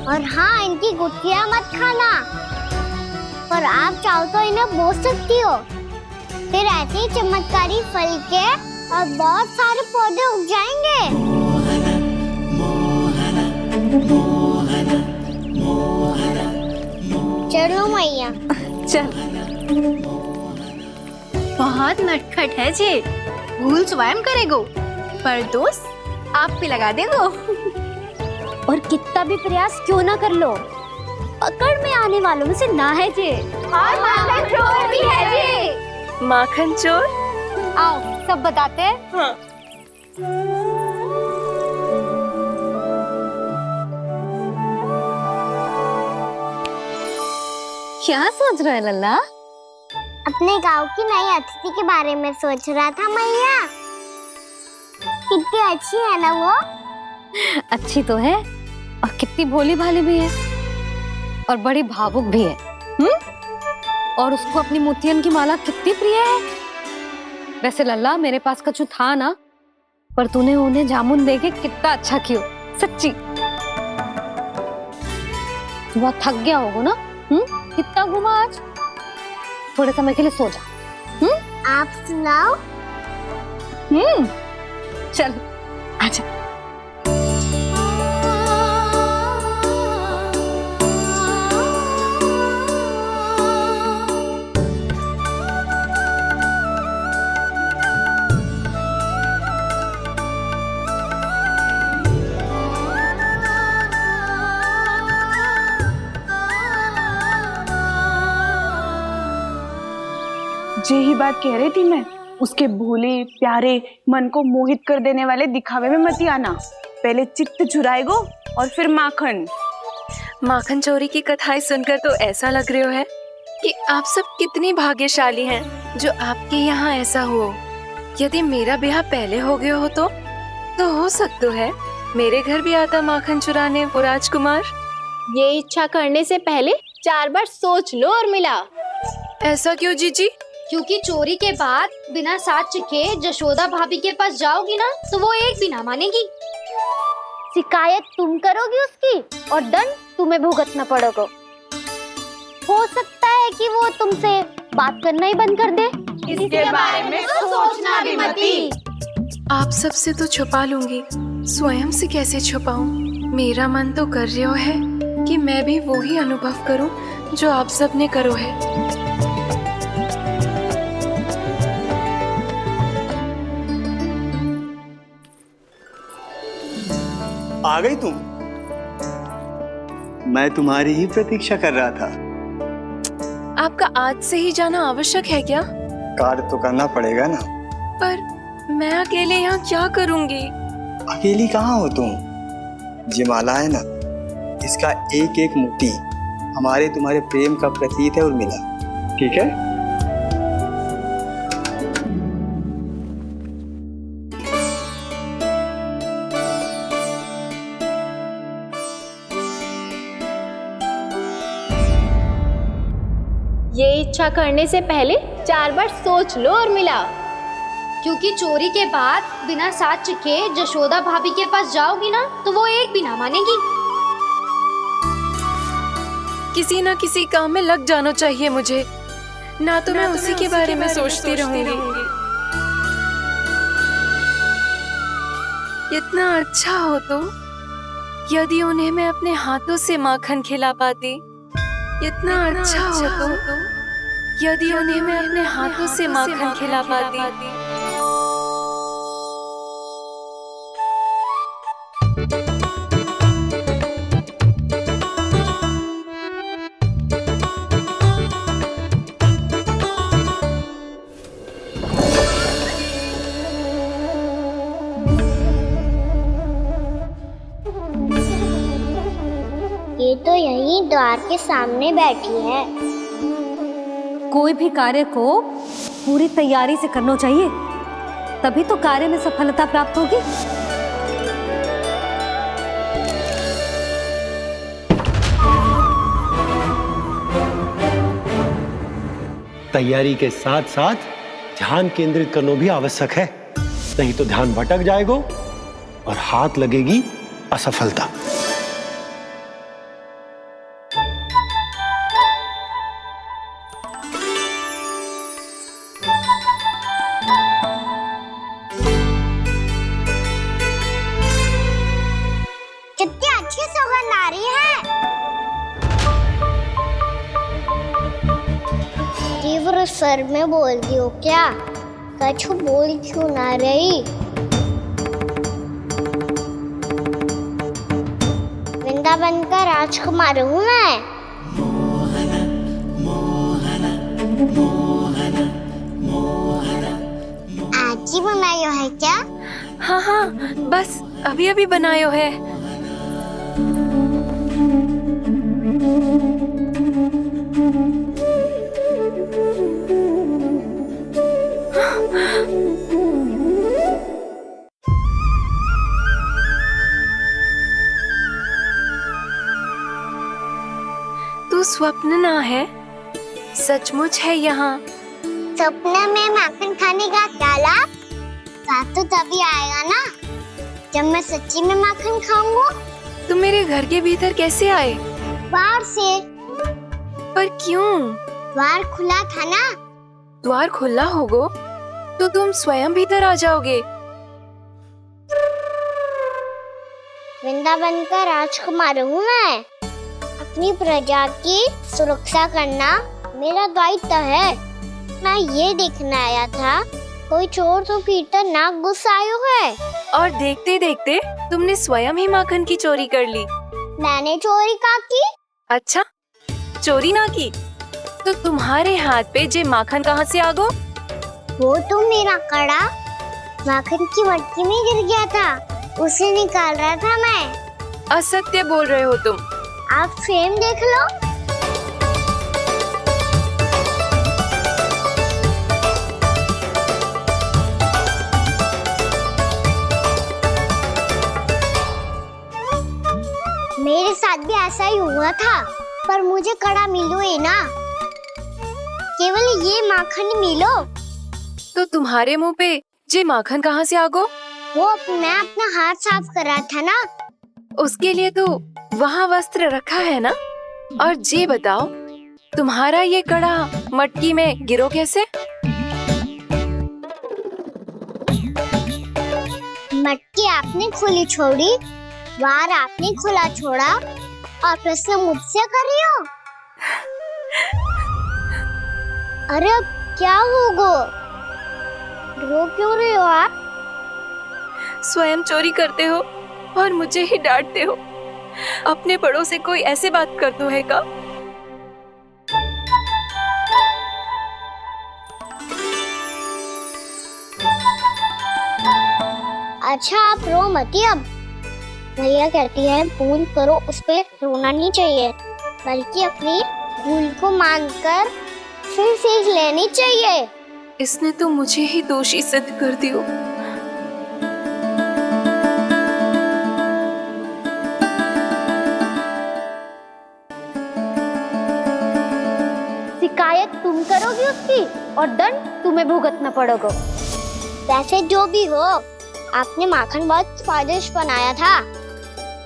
और हाँ, इनकी गुठलियां मत खाना। और आप चाहो तो इन्हें बो सकती हो। फिर ऐसे ही चमत्कारी फल के और बहुत सारे पौधे उग जाएंगे। चलो मैया। चल। बहुत नटखट है जी। भूल स्वयं करेगो, पर दोस्त आप पे लगा देगो। और कितना भी प्रयास क्यों ना कर लो, पकड़ में आने वालों में से ना है जी। और माखन चोर भी है जी। माखन चोर? आओ सब बताते हैं। हाँ। क्या सोच रहा है लल्ला? अपने गांव की नई अतिथि के बारे में सोच रहा था मैया। कितनी अच्छी है ना वो? अच्छी तो है और कितनी भोली भाली भी है और बड़ी भावुक भी है। और उसको अपनी मोतियन की माला कितनी प्रिय है। वैसे लल्ला, मेरे पास कछु था ना, पर तूने उन्हें जामुन देके कितना अच्छा किया, सच्ची। बहुत थक गया होगा ना? कितना घुमा आज? थोड़े समय के लिए सो जा। आप सुनाओ। चल आजा। यही बात कह रही थी मैं। उसके भोले प्यारे मन को मोहित कर देने वाले दिखावे में मत आना। पहले चित्त चुराएगो और फिर माखन। माखन चोरी की कथाएं सुनकर तो ऐसा लग रहा है कि आप सब कितनी भाग्यशाली हैं जो आपके यहाँ ऐसा हो। यदि मेरा ब्याह पहले हो गया हो तो हो सकता है मेरे घर भी आता माखन चुराने वो राजकुमार। ये इच्छा करने से पहले 4 बार सोच लो उर्मिला। ऐसा क्यों जीजी? क्योंकि चोरी के बाद बिना साक्ष्य के जशोदा भाभी के पास जाओगी ना तो वो एक भी ना मानेगी। शिकायत तुम करोगी उसकी और दंड तुम्हें भुगतना पड़ेगा। हो सकता है कि वो तुमसे बात करना ही बंद कर दे। इसके बारे में तो सोचना भी मती। आप सबसे तो छुपा लूंगी, स्वयं से कैसे छुपाऊं? मेरा मन तो कर रहा है कि मैं भी वो ही अनुभव करूं जो आप सब ने करो है। आ गई तुम? मैं तुम्हारी ही प्रतीक्षा कर रहा था। आपका आज से ही जाना आवश्यक है क्या? कार्य तो करना पड़ेगा ना। पर मैं अकेले यहाँ क्या करूँगी? अकेली कहाँ हो तुम? ये माला है ना, इसका एक एक मोती हमारे तुम्हारे प्रेम का प्रतीक है उर्मिला, ठीक है? इच्छा करने से पहले 4 बार सोच लो और मिला। क्योंकि चोरी के बाद बिना साथ के जशोदा भाभी के पास जाओगी ना तो वो एक भी ना मानेगी। किसी ना किसी काम में लग जाना चाहिए मुझे, ना तो मैं उसी के बारे में सोचती रहूंगी। इतना अच्छा हो तो यदि उन्हें मैं अपने हाथों से माखन खिला पाती। इतना अच्छा हो तो यदि उन्हें मैं अपने हाथों से माखन खिला पाती। ये तो यहीं द्वार के सामने बैठी है। कोई भी कार्य को पूरी तैयारी से करना चाहिए, तभी तो कार्य में सफलता प्राप्त होगी। तैयारी के साथ साथ ध्यान केंद्रित करना भी आवश्यक है, नहीं तो ध्यान भटक जाएगा और हाथ लगेगी असफलता। कितनी अच्छी सौगंध आ रही है। तीव्र स्वर में बोल दियो क्या? कछु बोल क्यों ना रही? वृंदावन का राजकुमार हूँ मैं। आज ही बनायो है क्या? हाँ हाँ, बस अभी अभी बनायो है। तू स्वप्न ना है, सचमुच है यहाँ। सपने में माखन खाने का क्या लाभ? स्वाद तो तभी आएगा ना जब मैं सच्ची में माखन खाऊंगा। तुम मेरे घर के भीतर कैसे आए? बाहर से। पर क्यों? द्वार खुला था ना। द्वार खुला होगा तो तुम स्वयं भीतर आ जाओगे। वृंदावन का राजकुमार हूँ मैं। अपनी प्रजा की सुरक्षा करना मेरा दायित्व है। मैं ये देखने आया था कोई चोर तो भीतर ना घुस आयो है। और देखते देखते तुमने स्वयं ही माखन की चोरी कर ली। मैंने चोरी का की? अच्छा, चोरी ना की तो तुम्हारे हाथ पे जे माखन कहाँ से आ गो? वो तो मेरा कड़ा माखन की मटकी में गिर गया था, उसे निकाल रहा था मैं। असत्य बोल रहे हो तुम। आप फ्रेम देख लो। मेरे साथ भी ऐसा ही हुआ था, पर मुझे कड़ा मिलो ही ना, केवल ये माखन मिलो। तो तुम्हारे मुंह पे जे माखन कहाँ से आ गो? वो मैं अपना हाथ साफ कर रहा था ना। उसके लिए तो वहाँ वस्त्र रखा है ना। और जे बताओ, तुम्हारा ये कड़ा मटकी में गिरो कैसे? मटकी आपने खुली छोड़ी, द्वार आपने खुला छोड़ा और प्रश्न मुझसे कर रही हो? अरे अब क्या होगा? रो क्यों रहे हो आप? स्वयं चोरी करते हो और मुझे ही डांटते हो। अपने बड़ों से कोई ऐसे बात कर दो है का? अच्छा आप रो मती अब। भैया कहती है भूल करो, उस पे रोना नहीं चाहिए, बल्कि अपनी भूल को मानकर फिर सीख लेनी चाहिए। इसने तो मुझे ही दोषी सिद्ध कर दियो। शिकायत शिकायत तुम करोगी उसकी और दंड तुम्हें भुगतना पड़ेगा। वैसे जो भी हो, आपने माखन बहुत स्वादिष्ट बनाया था।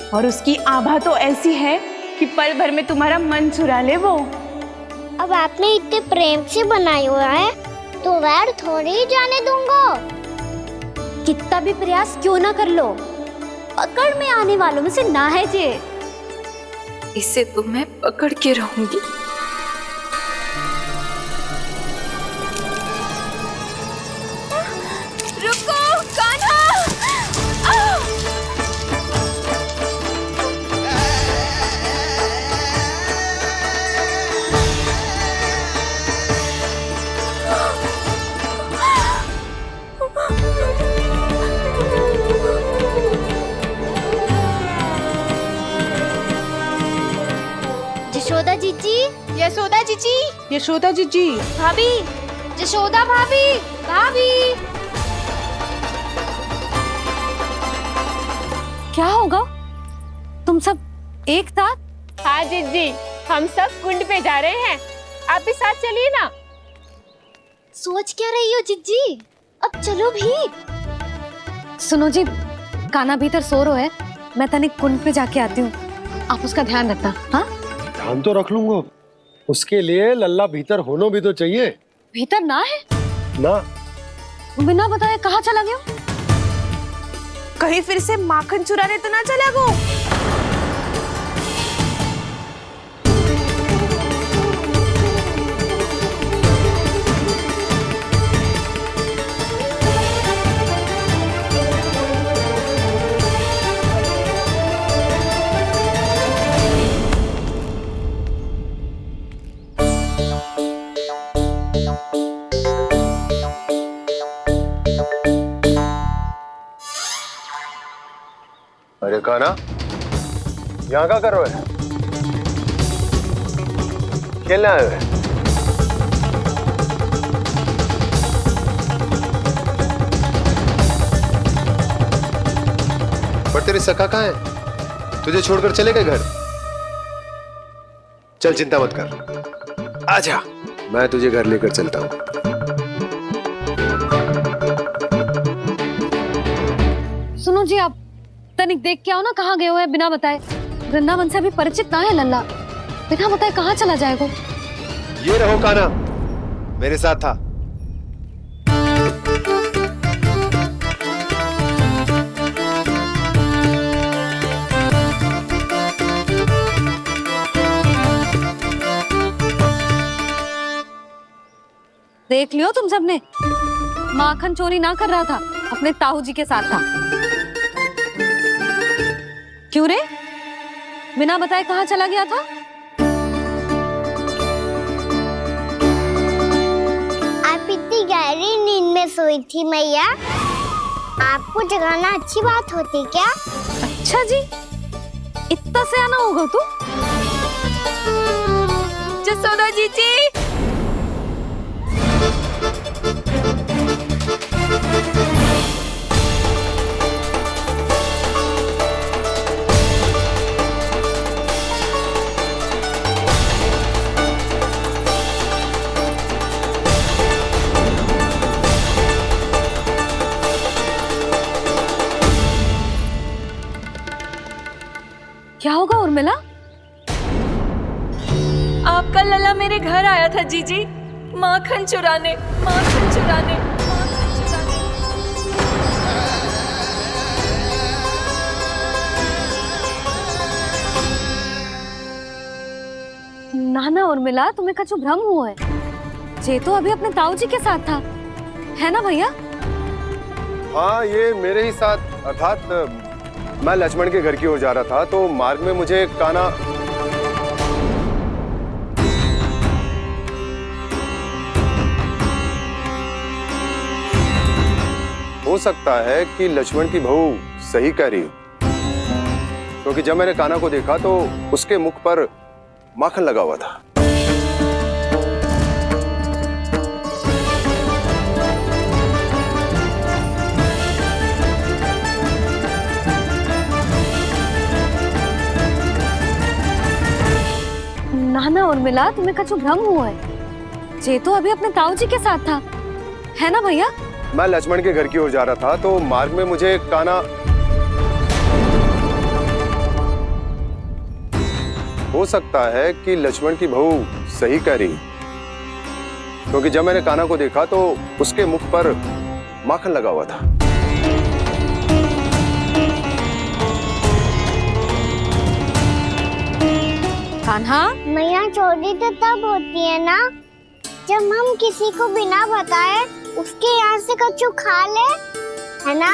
और उसकी आभा तो ऐसी है कि पल भर में तुम्हारा मन चुरा ले वो। अब आपने इतने प्रेम से बनाया हुआ है तो वैर थोड़ी ही जाने दूंगा। कितना भी प्रयास क्यों ना कर लो, पकड़ में आने वालों में से ना है जे। इसे तो मैं पकड़ के रहूंगी। रुको कान्हा! यशोदा जीजी, यशोदा जीजी, यशोदा जीजी, भाभी, यशोदा भाभी, भाभी। क्या होगा? तुम सब एक साथ? हाँ जीजी, हम सब कुंड पे जा रहे हैं, आप भी साथ चलिए ना। सोच क्या रही हो जीजी? अब चलो भी। सुनो जी, कान्हा भीतर सो रहा है, मैं तनिक कुंड पे जाके आती हूँ, आप उसका ध्यान रखना। हाँ, ध्यान तो रख लूंगा, उसके लिए लल्ला भीतर होना भी तो चाहिए। भीतर ना है ना? बिना बताए कहाँ चला गया? कहीं फिर से माखन चुराने तो ना चला गो? अरे कान्हा, यहाँ क्या कर रहे हो? खेलने आए हुए? पर तेरी सखा कहाँ है? तुझे छोड़कर चले गए घर? चल चिंता मत कर, आजा, मैं तुझे घर लेकर चलता हूँ। सुनो जी, आप तनिक देख के आओ ना कहाँ गए हुए हैं बिना बताए। वृंदावन से अभी परिचित ना है लल्ला, बिना बताए कहाँ चला जाएगा? ये रहो कान्हा, मेरे साथ था। देख लियो तुम सबने, माखन चोरी ना कर रहा था, अपने ताऊ जी के साथ था। क्यों रे, बिना बताए कहाँ चला गया था? आप इतनी गहरी नींद में सोई थी मैया, आपको जगाना अच्छी बात होती क्या? अच्छा जी, इतना सियाना होगा तू? जसोदा जीजी, क्या होगा उर्मिला? आपका लल्ला मेरे घर आया था जीजी, माखन चुराने, माखन चुराने, माखन चुराने। ना ना उर्मिला, तुम्हें कछु भ्रम हुआ है, जे तो अभी अपने ताऊ जी के साथ था, है ना भैया? हाँ, ये मेरे ही साथ, अर्थात मैं लक्ष्मण के घर की ओर जा रहा था तो मार्ग में मुझे कान्हा हो सकता है कि लक्ष्मण की बहू सही कह रही हो, क्योंकि जब मैंने कान्हा को देखा तो उसके मुख पर माखन लगा हुआ था। ना ना उर्मिला, तुम्हें कछु भ्रम हुआ है, जे तो अभी अपने ताऊ जी के साथ था, है ना भैया? मैं लक्ष्मण के घर की ओर जा रहा था तो मार्ग में मुझे कान्हा, हो सकता है कि लक्ष्मण की बहू सही कह रही, क्योंकि जब मैंने कान्हा को देखा तो उसके मुख पर माखन लगा हुआ था। कान्हा, मैया चोरी तो तब होती है ना जब हम किसी को बिना बताए उसके यहाँ से कच्चू खा ले, है ना?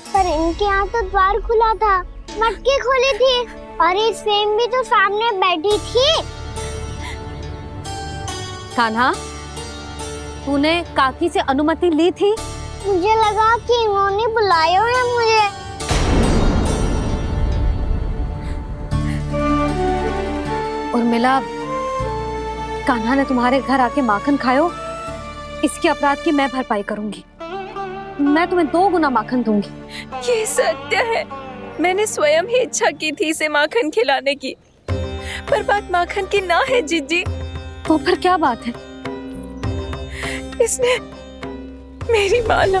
पर इनके यहाँ तो द्वार खुला था, मटकी खोली थी और इस फेम भी तो सामने बैठी थी। कान्हा, तूने काकी से अनुमति ली थी? मुझे लगा कि इन्होंने बुलाया है मुझे। उर्मिला, कान्हा ने तुम्हारे घर आके माखन खायो, इसके अपराध की मैं भरपाई करूंगी। मैं तुम्हें 2 गुना माखन दूंगी। ये सत्य है, मैंने स्वयं ही इच्छा की थी इसे माखन खिलाने की, पर बात माखन की ना है जीजी। तो फिर क्या बात है? इसने मेरी माला,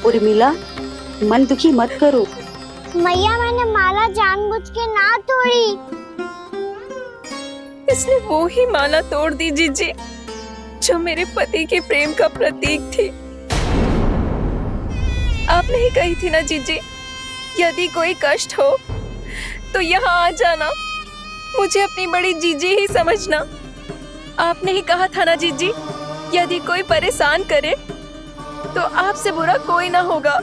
उर्मिला मन दुखी मत करो। मैया मैंने माला जानबूझ के ना तोड़ी। इसने वो ही माला तोड़ दी जीजी जो मेरे पति के प्रेम का प्रतीक थी। आपने ही कही थी ना जीजी, यदि कोई कष्ट हो तो यहाँ आ जाना, मुझे अपनी बड़ी जीजी ही समझना। आपने ही कहा था ना जीजी, यदि कोई परेशान करे तो आपसे बुरा कोई ना होगा।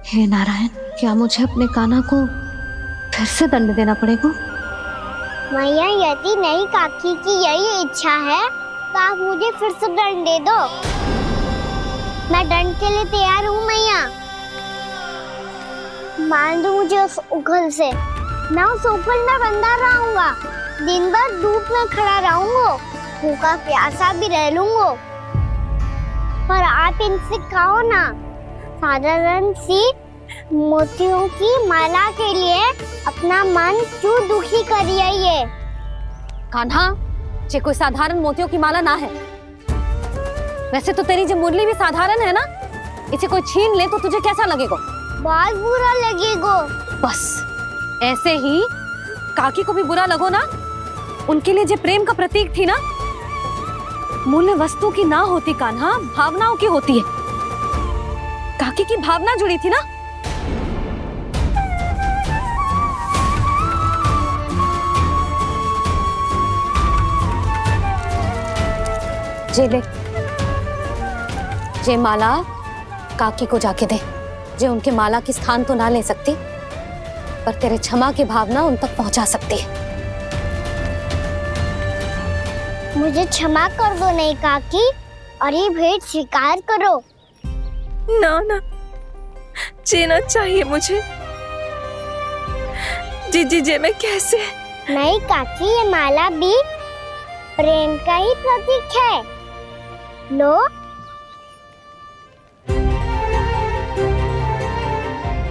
हे नारायण, क्या मुझे अपने कान्हा को फिर से दंड देना पड़ेगा? मैया यदि नहीं काकी की यही इच्छा है तो आप मुझे फिर से दंड दे दो। मैं दंड के लिए तैयार हूँ मैया। मान दो मुझे उस उखल से, मैं उस उखल में बंधा रहूंगा, दिन भर धूप में खड़ा रहूंगा, भूखा प्यासा भी रह लूंगा। पर आप इनसे कहो ना, साधारण सी मोतियों की माला के लिए अपना मन क्यों दुखी करिए? कान्हा, ये कोई साधारण मोतियों की माला ना है। वैसे तो तेरी जो मुरली भी साधारण है ना, इसे कोई छीन ले तो तुझे कैसा लगेगा? बहुत बुरा लगेगा। बस ऐसे ही काकी को भी बुरा लगो ना। उनके लिए जो प्रेम का प्रतीक थी ना, मूल्य वस्तु की ना होती कान्हा, भावनाओं की होती है। काकी की भावना जुड़ी थी ना। जे ले, जे माला काकी को जाके दे। जे उनके माला की स्थान तो ना ले सकती, पर तेरे क्षमा की भावना उन तक पहुंचा सकती है। मुझे क्षमा कर दो नहीं काकी, और ये भेंट स्वीकार करो। ना ना, जीना चाहिए मुझे। जीजी जे मैं कैसे? नहीं काकी, ये माला भी प्रेम का ही प्रतीक है। लो।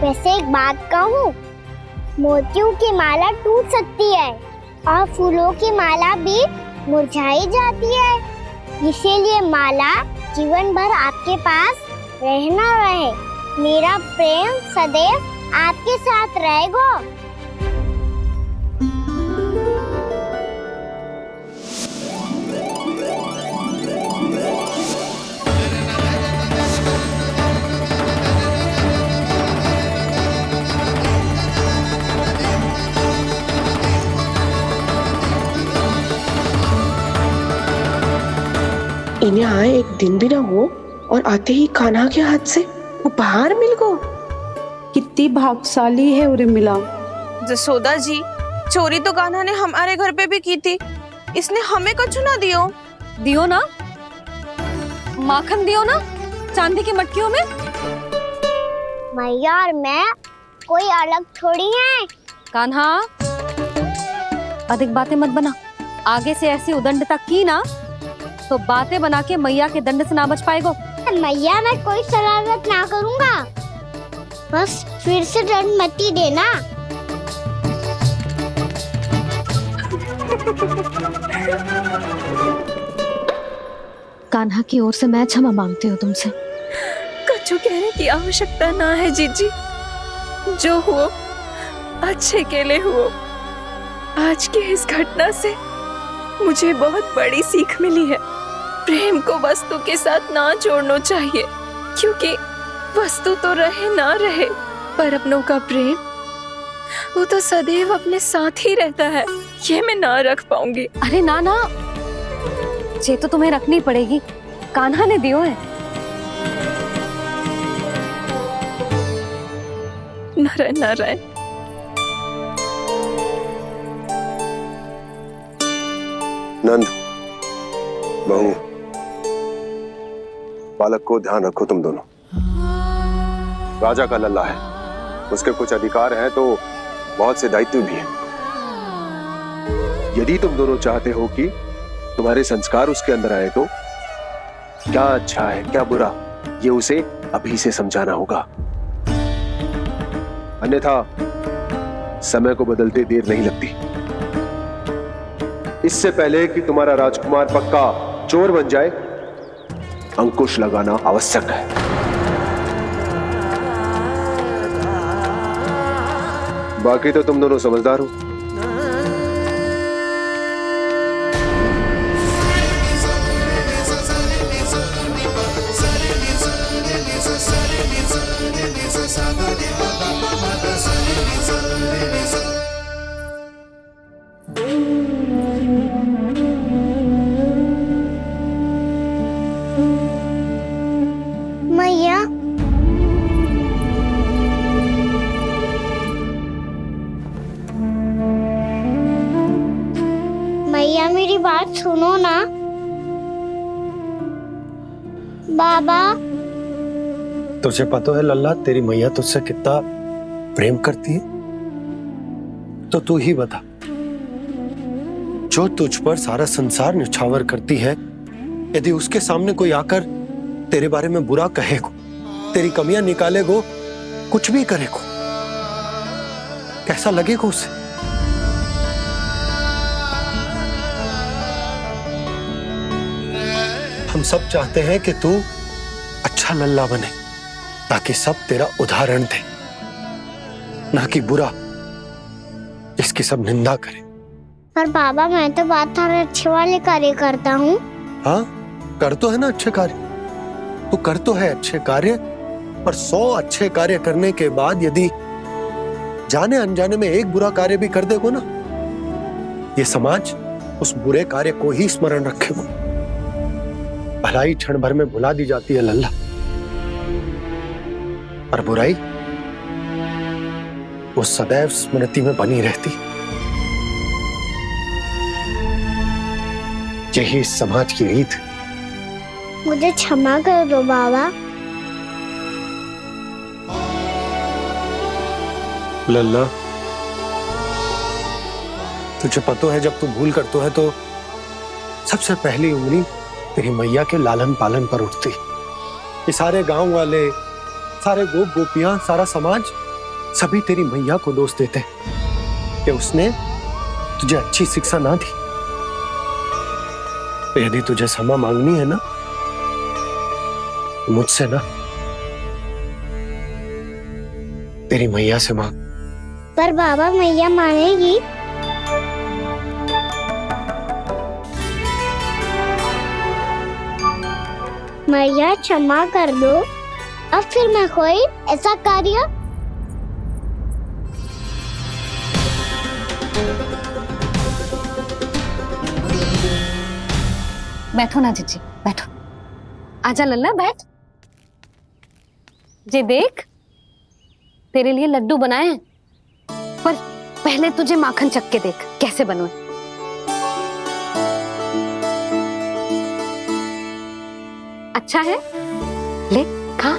वैसे एक बात कहूँ, मोतियों की माला टूट सकती है और फूलों की माला भी मुरझाई जाती है। इसीलिए माला जीवन भर आपके पास रहना रहे। मेरा प्रेम सदैव आपके साथ रहेगा। इन्हें आए एक दिन भी ना हो और आते ही कान्हा के हाथ से उपहार मिल गो। कितनी भाग्यशाली है उर्मिला। जसोदा जी, चोरी तो कान्हा ने हमारे घर पे भी की थी, इसने हमें कछु ना दियो। दियो ना, माखन दियो ना, चांदी की मटकियों में। मैया और मैं कोई अलग थोड़ी हैं। कान्हा, अधिक बातें मत बना। आगे से ऐसी उदंडता की ना तो बातें बना के मैया के दंड से ना बच पाएगो। मैया मैं कोई शरारत ना करूंगा, बस फिर से दंड मत ही देना। कान्हा की ओर से मैं क्षमा मांगती हूँ तुमसे। कछु कहने की आवश्यकता ना है जीजी, जो हुआ अच्छे के लिए हुआ। आज की इस घटना से मुझे बहुत बड़ी सीख मिली है। प्रेम को वस्तु के साथ ना जोड़ना चाहिए, क्योंकि वस्तु तो रहे ना रहे, पर अपनों का प्रेम वो तो सदैव अपने साथ ही रहता है। ये मैं ना रख पाऊंगी। अरे ना ना, ये तो तुम्हें रखनी पड़ेगी, कान्हा ने दियो है। नारायण नारायण। नंद, बहू, बालक को ध्यान रखो तुम दोनों। राजा का लल्ला है, उसके कुछ अधिकार हैं तो बहुत से दायित्व भी हैं। यदि तुम दोनों चाहते हो कि तुम्हारे संस्कार उसके अंदर आए तो क्या अच्छा है क्या बुरा, ये उसे अभी से समझाना होगा, अन्यथा समय को बदलते देर नहीं लगती। इससे पहले कि तुम्हारा राजकुमार पक्का चोर बन जाए, अंकुश लगाना आवश्यक है। बाकी तो तुम दोनों समझदार हो। मैया मैया मेरी बात सुनो ना। बाबा, तुझे पता है लल्ला, तेरी मैया तुझसे कितना प्रेम करती है, तो तू ही बता, जो तुझ पर सारा संसार न्यौछावर करती है, यदि उसके सामने कोई आकर तेरे बारे में बुरा कहेगो, तेरी कमियां निकालेगो, कुछ भी करेगो, कैसा लगेगा उसे? हम सब चाहते हैं कि तू अच्छा लल्ला बने, ताकि सब तेरा उदाहरण दे, ना कि बुरा जिसकी सब निंदा करे। पर बाबा मैं तो बात हर अच्छे वाले कार्य करता हूँ। हाँ, कर तो है ना अच्छे कार्य, तू कर तो है अच्छे कार्य, पर 100 अच्छे कार्य करने के बाद यदि जाने अनजाने में एक बुरा कार्य भी कर देगो ना, ये समाज उस बुरे कार्य को ही स्मरण रखेगो। भलाई क्षण भर में भुला दी जाती है लल्ला, पर बुराई वो सदैव स्मृति में बनी रहती। यही इस समाज की रीत। मुझे क्षमा कर दो बाबा। लल्ला, तुझे पता है जब तू भूल करतो है तो सबसे पहली उंगली तेरी मैया के लालन पालन पर उठती। ये सारे गांव वाले, सारे गोप गोपियां, सारा समाज सभी तेरी मैया को दोष देते कि उसने तुझे अच्छी शिक्षा ना दी। तो यदि तुझे क्षमा मांगनी है ना, तो मुझसे ना, तेरी मैया से मांग। पर बाबा मैया मानेगी? मैया क्षमा कर दो, अब फिर मैं कोई ऐसा कार्य। बैठो ना जीजी, बैठो। आजा लल्ला, बैठ। जे देख, तेरे लिए लड्डू बनाए हैं, पर पहले तुझे माखन चख के देख कैसे बने। अच्छा है, ले खा।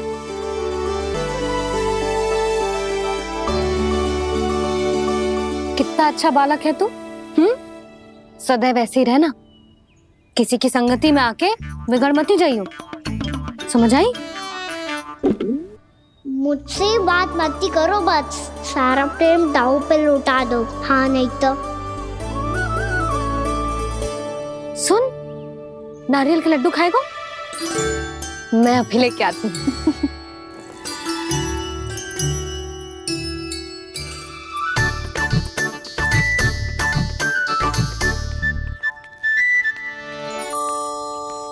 कितना अच्छा बालक है तू। सदैव ऐसे ही रहना, किसी की संगति में आके बिगड़ मत जाइयो, समझ आई? मुझसे बात मत करो, बस सारा प्रेम दाव पे लौटा दो। हाँ नहीं तो सुन, नारियल के लड्डू खाएगा? मैं अभी लेके आती हूँ।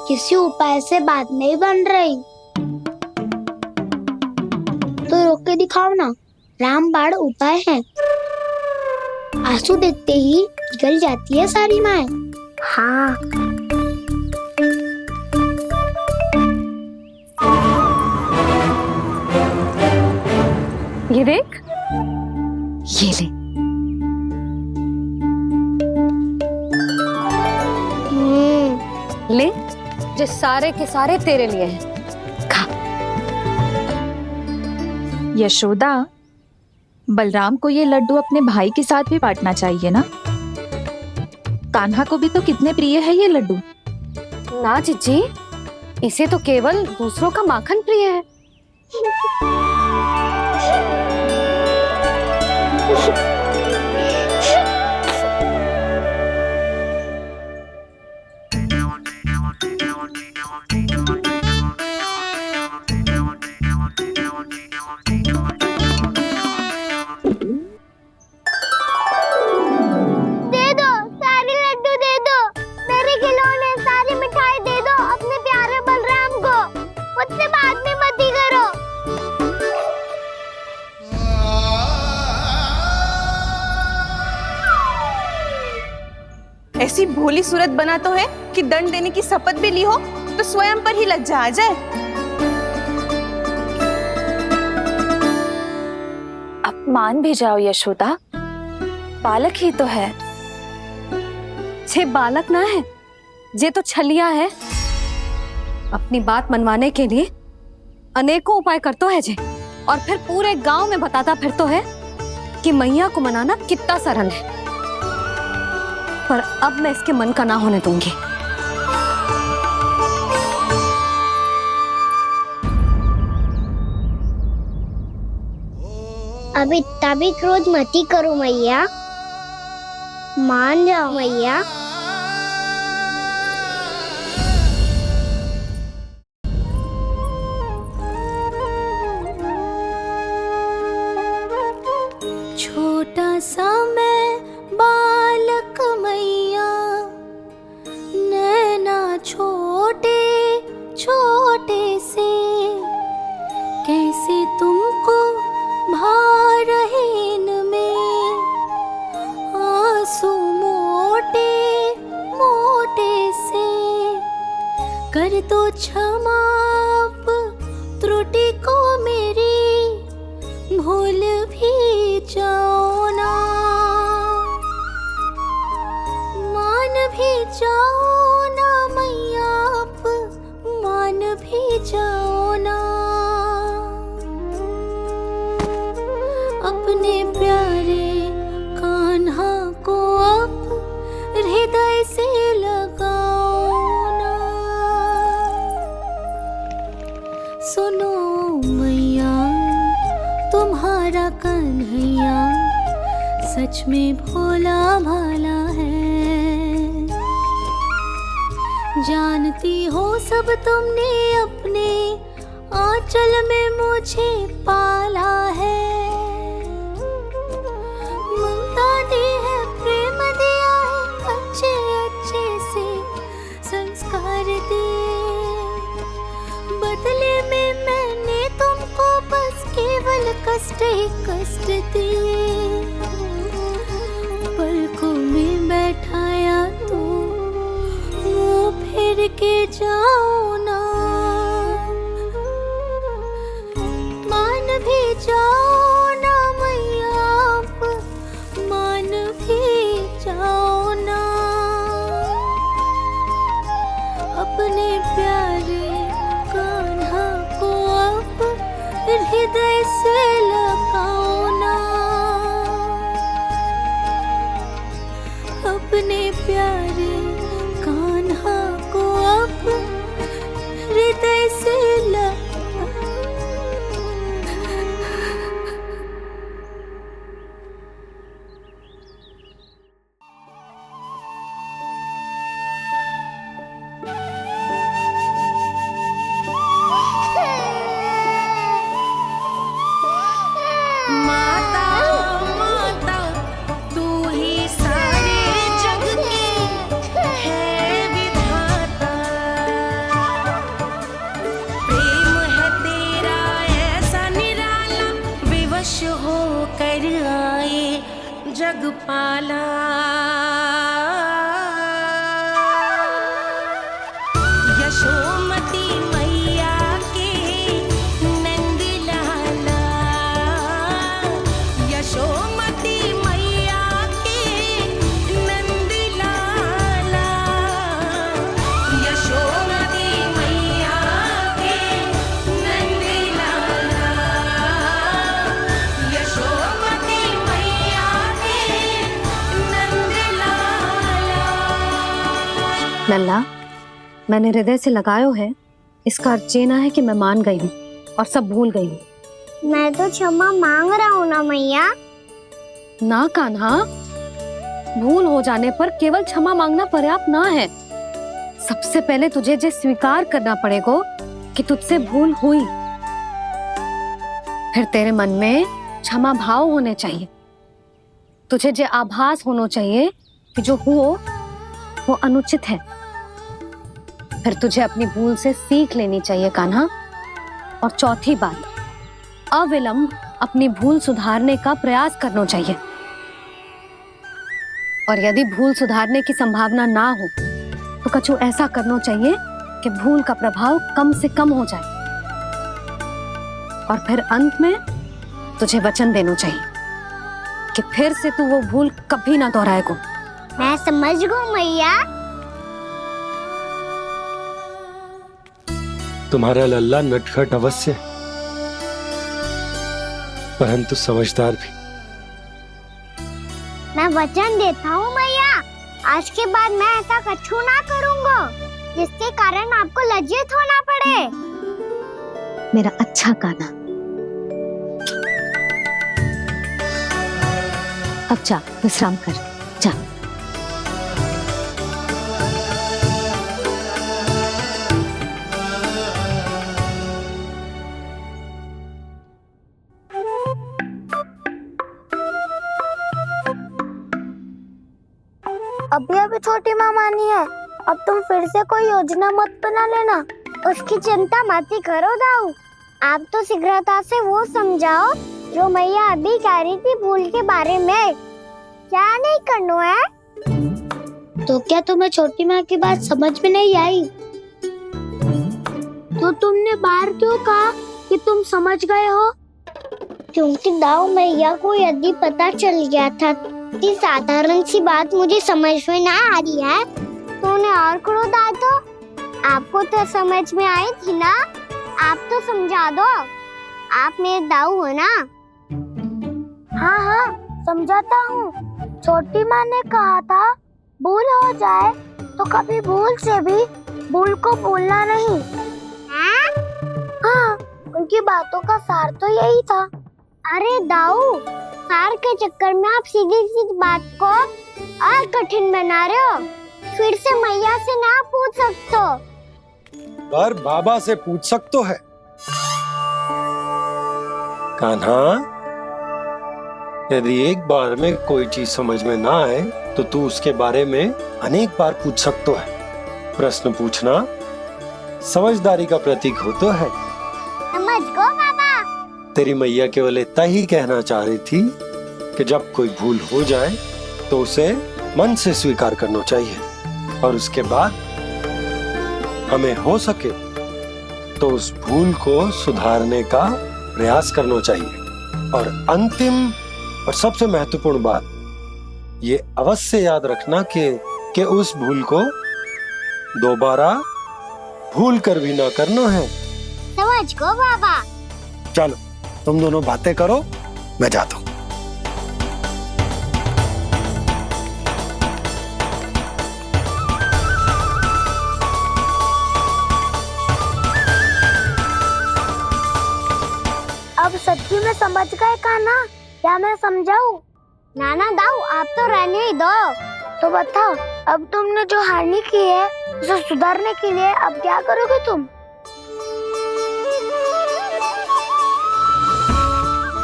किसी उपाय से बात नहीं बन रही तो रोक के दिखाओ ना। रामबाण उपाय है। आंसू देखते ही पिघल जाती है सारी माए। हाँ ये देख, ये ले। ले, जो सारे के सारे तेरे लिए हैं, खा। यशोदा, बलराम को ये लड्डू अपने भाई के साथ भी बांटना चाहिए ना। कान्हा को भी तो कितने प्रिय है ये लड्डू। ना जीजी, इसे तो केवल दूसरों का माखन प्रिय है। ऐसी भोली सूरत बना तो है कि दंड देने की शपथ भी ली हो तो स्वयं पर ही लज्जा आ जाए। अब मान भी जाओ यशोदा, बालक ही तो है। छे बालक ना है, जे तो छलिया है। अपनी बात मनवाने के लिए अनेकों उपाय करतो है जे, और फिर पूरे गांव में बताता फिरतो है कि मैया को मनाना कितना सरल है। पर अब मैं इसके मन का ना होने दूंगी। अब इतना भी क्रोध मती करो मैया, मान जाओ मैया। छोटा सा मैं बालक मैया, नैना छोटे छोटे से, कैसे तुमको भा रहे इनमें आंसू मोटे मोटे से। कर दो क्षमा त्रुटि को मेरी, भूल भी जाओ ना, मान भी जाओ ना मैया, आप मान भी जाओ ना। अपने प्यारे कान्हा को अब हृदय से लगाओ ना। सुनो मैया, तुम्हारा कन्हैया सच में भोला भाला है। जानती हो सब तुमने अपने आंचल में मुझे पाला है। ममता दी है, प्रेम दिया है, अच्छे अच्छे से संस्कार दिए। बदले में मैंने तुमको बस केवल कष्ट ही कष्ट दिए। पलकों में बैठाया तो मुंह फेर के जाओ ना, मान भी जाओ ना मैया, आप मान भी जाओ ना। अपने प्यारे कान्हा को अब हृदय से लगाओ ना। अपने प्यारे कान्हा जग पाला, यशोमती मैया के नंद लाला, यशोमती मैया के नंद लाला, यशोमती मैया के नंद लाला, यशोमती मैया के नंद लाला। लल्ला, मैंने हृदय से लगायो है, इसका अर्थ ये ना है कि मैं मान गई हूँ और सब भूल गई हूँ। मैं तो क्षमा मांग रहा हूँ ना मैया। ना कान्हा, भूल हो जाने पर केवल क्षमा मांगना पर्याप्त ना है। सबसे पहले तुझे जे स्वीकार करना पड़ेगा कि तुझसे भूल हुई, फिर तेरे मन में क्षमा भाव होने चाहिए। तुझे जे आभास होना चाहिए कि जो हुआ वो अनुचित है। फिर तुझे अपनी भूल से सीख लेनी चाहिए कान्हा। और चौथी बात, अविलंब अपनी भूल सुधारने का प्रयास करना चाहिए। और यदि भूल सुधारने की संभावना ना हो तो कछु ऐसा करना चाहिए कि भूल का प्रभाव कम से कम हो जाए। और फिर अंत में तुझे वचन देना चाहिए कि फिर से तू वो भूल कभी ना दोहराएगा। मैं समझ गई मैया। तुम्हारा लल्ला नटखट अवश्य है, परंतु समझदार भी। मैं वचन देता हूँ मैया, आज के बाद मैं ऐसा कछु ना करूँगा जिसके कारण आपको लज्जित होना पड़े। मेरा अच्छा कान्हा, अब जा विश्राम कर, जा। अभी अभी छोटी माँ मानी है, अब तुम फिर से कोई योजना मत बना लेना। उसकी चिंता मत ही करो दाऊ। आप तो शीघ्रता से वो समझाओ जो मैया अभी कह रही थी भूल के बारे में। क्या नहीं करना है? तो क्या तुम्हें छोटी माँ की बात समझ में नहीं आई? तो तुमने बाहर क्यों कहा कि तुम समझ गए हो? क्योंकि दाऊ मैया को यदि पता चल गया था कि साधारण सी बात मुझे समझ में ना आ रही है तो उन्हें और क्रोध आया। तो आपको तो समझ में आई थी ना, आप तो समझा दो। आप मेरे दाऊ हो ना। हाँ हाँ समझाता हूँ। छोटी माँ ने कहा था भूल हो जाए तो कभी भूल से भी भूल को भूलना नहीं। हाँ उनकी बातों का सार तो यही था। अरे दाऊ, सार के चक्कर में आप सीधी सीधी बात को और कठिन बना रहे हो। फिर से मैया से ना पूछ सकते हो, पर बाबा से पूछ सकते है। कान्हा, यदि एक बार में कोई चीज समझ में ना आए तो तू उसके बारे में अनेक बार पूछ सकते है। प्रश्न पूछना समझदारी का प्रतीक होता है। समझ गो बाबा। तेरी मैया केवल इतना ही कहना चाह रही थी कि जब कोई भूल हो जाए तो उसे मन से स्वीकार करना चाहिए और उसके बाद हमें हो सके तो उस भूल को सुधारने का प्रयास करना चाहिए। और अंतिम और सबसे महत्वपूर्ण बात ये अवश्य याद रखना कि उस भूल को दोबारा भूल कर भी ना करना है। समझ गो बाबा। चलो तुम दोनों बातें करो, मैं जाता हूँ। अब सच्ची में समझ गए कान्हा? क्या मैं समझाऊं? नाना दाऊ, आप तो रहने ही दो। तो बताओ, अब तुमने जो हानि की है उसे सुधारने के लिए अब क्या करोगे तुम?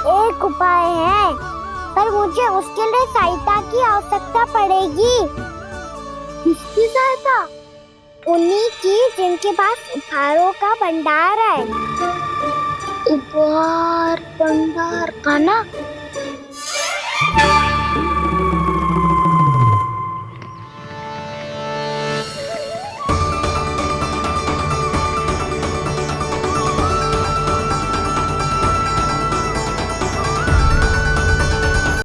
एक उपाय है, पर मुझे उसके लिए सहायता की आवश्यकता पड़ेगी। किसकी सहायता? उन्हीं की जिनके पास उपहारों का भंडार है। उपहार भंडार? कान्हा,